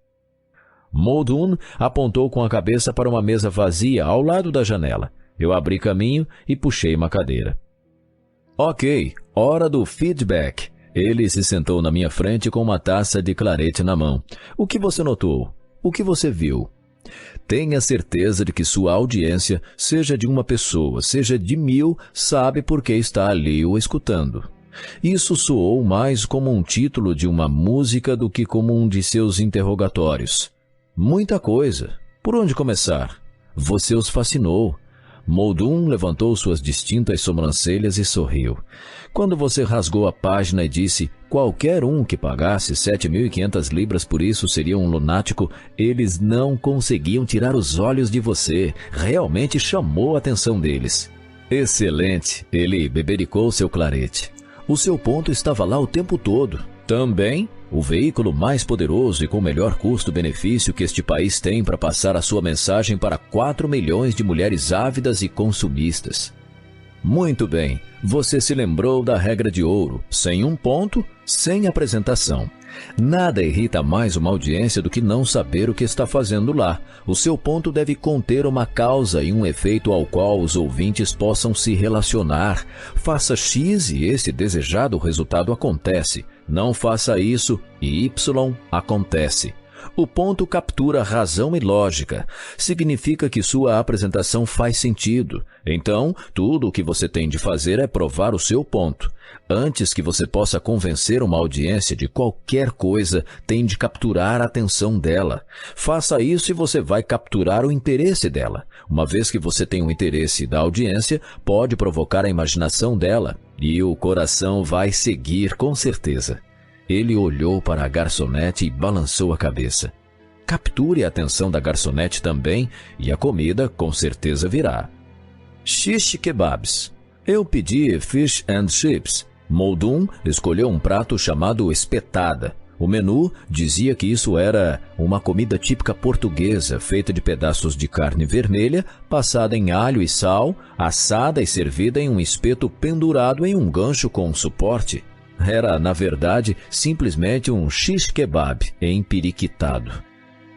Muldoon apontou com a cabeça para uma mesa vazia ao lado da janela. Eu abri caminho e puxei uma cadeira. Ok, hora do feedback. Ele se sentou na minha frente com uma taça de clarete na mão. O que você notou? O que você viu? Tenha certeza de que sua audiência, seja de uma pessoa, seja de 1000, sabe por que está ali o escutando. Isso soou mais como um título de uma música do que como um de seus interrogatórios. Muita coisa. Por onde começar? Você os fascinou. Muldoon levantou suas distintas sobrancelhas e sorriu. Quando você rasgou a página e disse: qualquer um que pagasse 7.500 libras por isso seria um lunático, eles não conseguiam tirar os olhos de você. Realmente chamou a atenção deles. Excelente. Ele bebericou seu clarete. O seu ponto estava lá o tempo todo. Também, o veículo mais poderoso e com o melhor custo-benefício que este país tem para passar a sua mensagem para 4 milhões de mulheres ávidas e consumistas. Muito bem, você se lembrou da regra de ouro, sem um ponto, sem apresentação. Nada irrita mais uma audiência do que não saber o que está fazendo lá. O seu ponto deve conter uma causa e um efeito ao qual os ouvintes possam se relacionar. Faça X e esse desejado resultado acontece. Não faça isso e Y acontece. O ponto captura razão e lógica. Significa que sua apresentação faz sentido. Então, tudo o que você tem de fazer é provar o seu ponto. Antes que você possa convencer uma audiência de qualquer coisa, tem de capturar a atenção dela. Faça isso e você vai capturar o interesse dela. Uma vez que você tem o interesse da audiência, pode provocar a imaginação dela. E o coração vai seguir com certeza. Ele olhou para a garçonete e balançou a cabeça. Capture a atenção da garçonete também e a comida com certeza virá. Shish kebabs. Eu pedi fish and chips. Muldoon escolheu um prato chamado espetada. O menu dizia que isso era uma comida típica portuguesa, feita de pedaços de carne vermelha, passada em alho e sal, assada e servida em um espeto pendurado em um gancho com um suporte. Era, na verdade, simplesmente um shish kebab empiriquitado.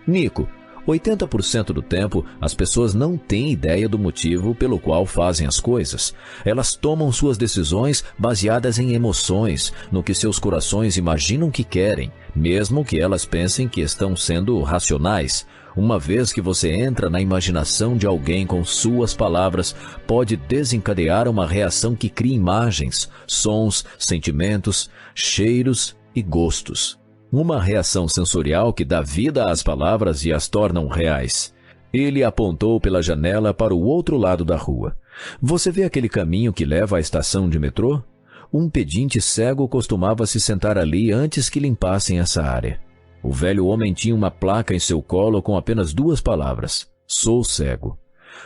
Nico, 80% do tempo, as pessoas não têm ideia do motivo pelo qual fazem as coisas. Elas tomam suas decisões baseadas em emoções, no que seus corações imaginam que querem, mesmo que elas pensem que estão sendo racionais. Uma vez que você entra na imaginação de alguém com suas palavras, pode desencadear uma reação que cria imagens, sons, sentimentos, cheiros e gostos. Uma reação sensorial que dá vida às palavras e as tornam reais. Ele apontou pela janela para o outro lado da rua. Você vê aquele caminho que leva à estação de metrô? Um pedinte cego costumava se sentar ali antes que limpassem essa área. O velho homem tinha uma placa em seu colo com apenas 2 palavras: sou cego.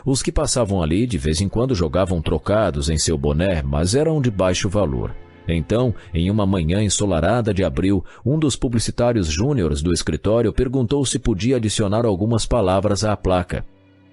Os que passavam ali de vez em quando jogavam trocados em seu boné, mas eram de baixo valor. Então, em uma manhã ensolarada de abril, um dos publicitários júniores do escritório perguntou se podia adicionar algumas palavras à placa.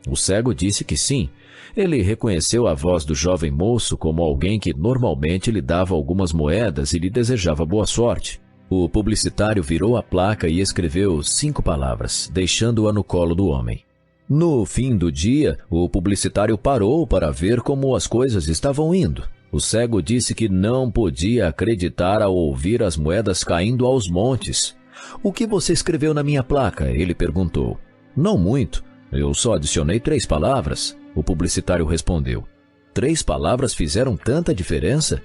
O cego disse que sim. Ele reconheceu a voz do jovem moço como alguém que normalmente lhe dava algumas moedas e lhe desejava boa sorte. O publicitário virou a placa e escreveu 5 palavras, deixando-a no colo do homem. No fim do dia, o publicitário parou para ver como as coisas estavam indo. O cego disse que não podia acreditar ao ouvir as moedas caindo aos montes. "O que você escreveu na minha placa?" ele perguntou. "Não muito. Eu só adicionei 3 palavras", o publicitário respondeu. 3 palavras fizeram tanta diferença?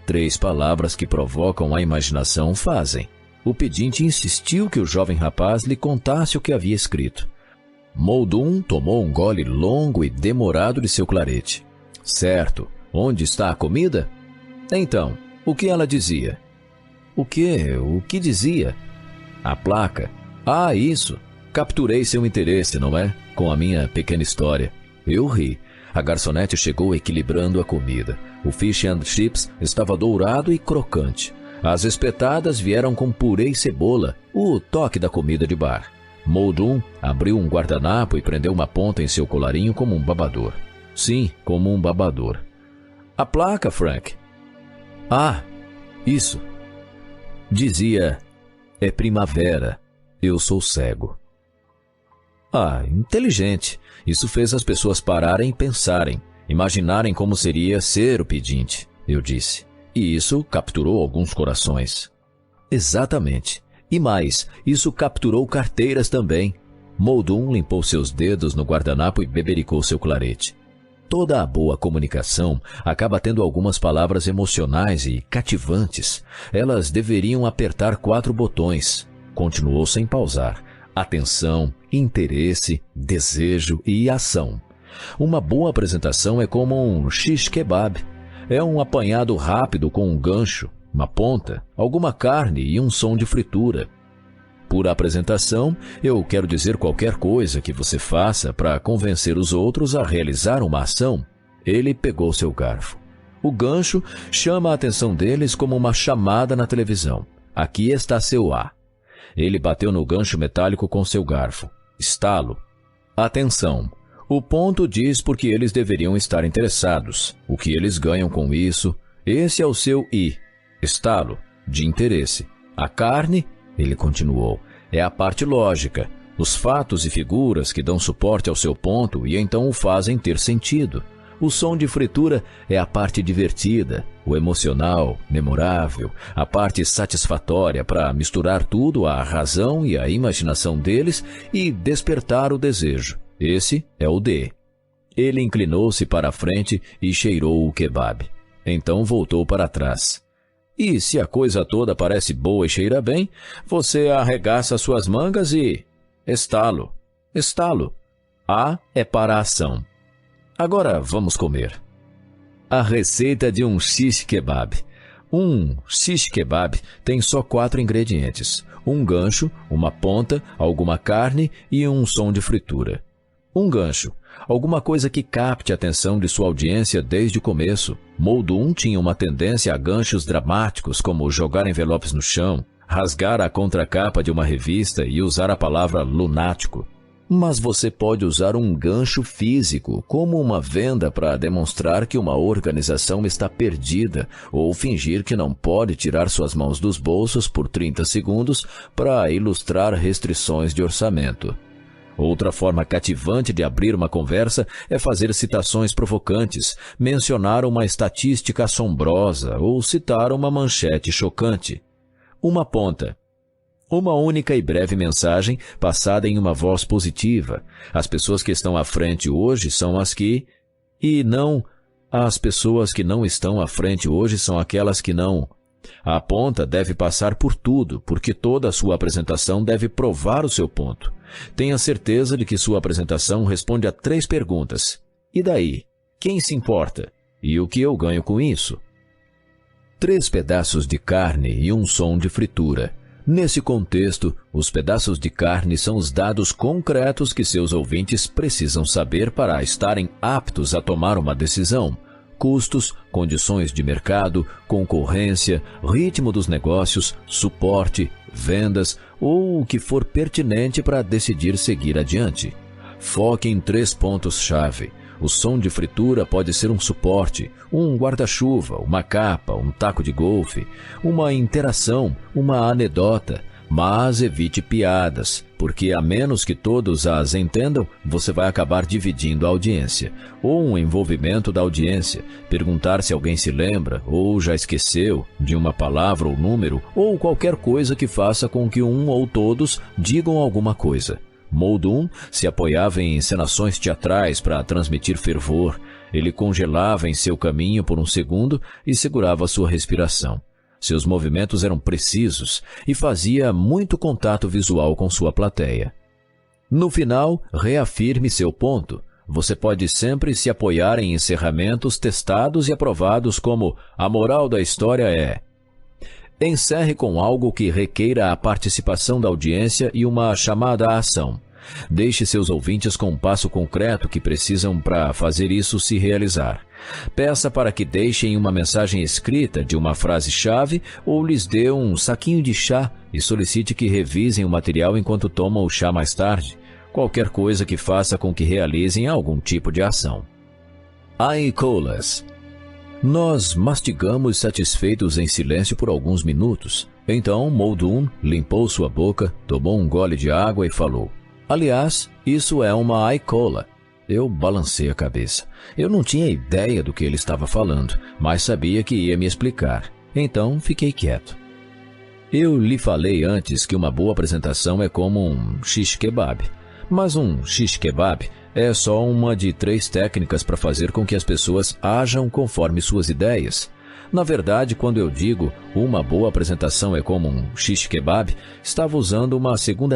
3 palavras que provocam a imaginação fazem. O pedinte insistiu que o jovem rapaz lhe contasse o que havia escrito. Muldoon tomou um gole longo e demorado de seu clarete. "Certo. Onde está a comida?" "Então, o que ela dizia?" "O quê? O que dizia?" "A placa." "Ah, isso. Capturei seu interesse, não é? Com a minha pequena história." Eu ri. A garçonete chegou equilibrando a comida. O fish and chips estava dourado e crocante. As espetadas vieram com purê e cebola, o toque da comida de bar. Muldoon abriu um guardanapo e prendeu uma ponta em seu colarinho como um babador. Sim, como um babador. "A placa, Frank." "Ah, isso." Dizia: "É primavera. Eu sou cego." Ah, inteligente. Isso fez as pessoas pararem e pensarem, imaginarem como seria ser o pedinte, eu disse. E isso capturou alguns corações. Exatamente. E mais, isso capturou carteiras também. Muldoon limpou seus dedos no guardanapo e bebericou seu clarete. Toda a boa comunicação acaba tendo algumas palavras emocionais e cativantes. Elas deveriam apertar 4 botões. Continuou sem pausar. Atenção, interesse, desejo e ação. Uma boa apresentação é como um shish kebab. É um apanhado rápido com um gancho, uma ponta, alguma carne e um som de fritura. Por apresentação, eu quero dizer qualquer coisa que você faça para convencer os outros a realizar uma ação. Ele pegou seu garfo. O gancho chama a atenção deles como uma chamada na televisão. Aqui está seu A. Ele bateu no gancho metálico com seu garfo. Estalo. Atenção. O ponto diz porque eles deveriam estar interessados. O que eles ganham com isso. Esse é o seu I. Estalo. De interesse. A carne, ele continuou, é a parte lógica. Os fatos e figuras que dão suporte ao seu ponto e então o fazem ter sentido. O som de fritura é a parte divertida, o emocional, memorável, a parte satisfatória para misturar tudo à razão e à imaginação deles e despertar o desejo. Esse é o D. Ele inclinou-se para a frente e cheirou o kebab. Então voltou para trás. E se a coisa toda parece boa e cheira bem, você arregaça suas mangas e... Estalo. Estalo. A é para a ação. Agora vamos comer. A receita de um shish kebab. Um shish kebab tem só 4 ingredientes. Um gancho, uma ponta, alguma carne e um som de fritura. Um gancho. Alguma coisa que capte a atenção de sua audiência desde o começo. Muldoon tinha uma tendência a ganchos dramáticos, como jogar envelopes no chão, rasgar a contracapa de uma revista e usar a palavra lunático. Mas você pode usar um gancho físico, como uma venda para demonstrar que uma organização está perdida, ou fingir que não pode tirar suas mãos dos bolsos por 30 segundos para ilustrar restrições de orçamento. Outra forma cativante de abrir uma conversa é fazer citações provocantes, mencionar uma estatística assombrosa ou citar uma manchete chocante. Uma ponta. Uma única e breve mensagem passada em uma voz positiva. As pessoas que estão à frente hoje são as que... E não... As pessoas que não estão à frente hoje são aquelas que não... A ponta deve passar por tudo, porque toda a sua apresentação deve provar o seu ponto. Tenha certeza de que sua apresentação responde a 3 perguntas. E daí? Quem se importa? E o que eu ganho com isso? 3 pedaços de carne e um som de fritura. Nesse contexto, os pedaços de carne são os dados concretos que seus ouvintes precisam saber para estarem aptos a tomar uma decisão. Custos, condições de mercado, concorrência, ritmo dos negócios, suporte, vendas ou o que for pertinente para decidir seguir adiante. Foque em 3 pontos-chave. O som de fritura pode ser um suporte, um guarda-chuva, uma capa, um taco de golfe, uma interação, uma anedota. Mas evite piadas, porque a menos que todos as entendam, você vai acabar dividindo a audiência, ou um envolvimento da audiência, perguntar se alguém se lembra, ou já esqueceu, de uma palavra ou número, ou qualquer coisa que faça com que um ou todos digam alguma coisa. Muldoon se apoiava em encenações teatrais para transmitir fervor. Ele congelava em seu caminho por um segundo e segurava sua respiração. Seus movimentos eram precisos e fazia muito contato visual com sua plateia. No final, reafirme seu ponto. Você pode sempre se apoiar em encerramentos testados e aprovados como a moral da história é... Encerre com algo que requeira a participação da audiência e uma chamada à ação. Deixe seus ouvintes com um passo concreto que precisam para fazer isso se realizar. Peça para que deixem uma mensagem escrita de uma frase-chave ou lhes dê um saquinho de chá e solicite que revisem o material enquanto tomam o chá mais tarde. Qualquer coisa que faça com que realizem algum tipo de ação. Aicolas. Nós mastigamos satisfeitos em silêncio por alguns minutos. Então Muldoon limpou sua boca, tomou um gole de água e falou: Aliás, isso é uma aicola. Eu balancei a cabeça. Eu não tinha ideia do que ele estava falando, mas sabia que ia me explicar. Então, fiquei quieto. Eu lhe falei antes que uma boa apresentação é como um shish kebab. Mas um shish kebab é só uma de 3 técnicas para fazer com que as pessoas ajam conforme suas ideias. Na verdade, quando eu digo uma boa apresentação é como um shish kebab, estava usando uma segunda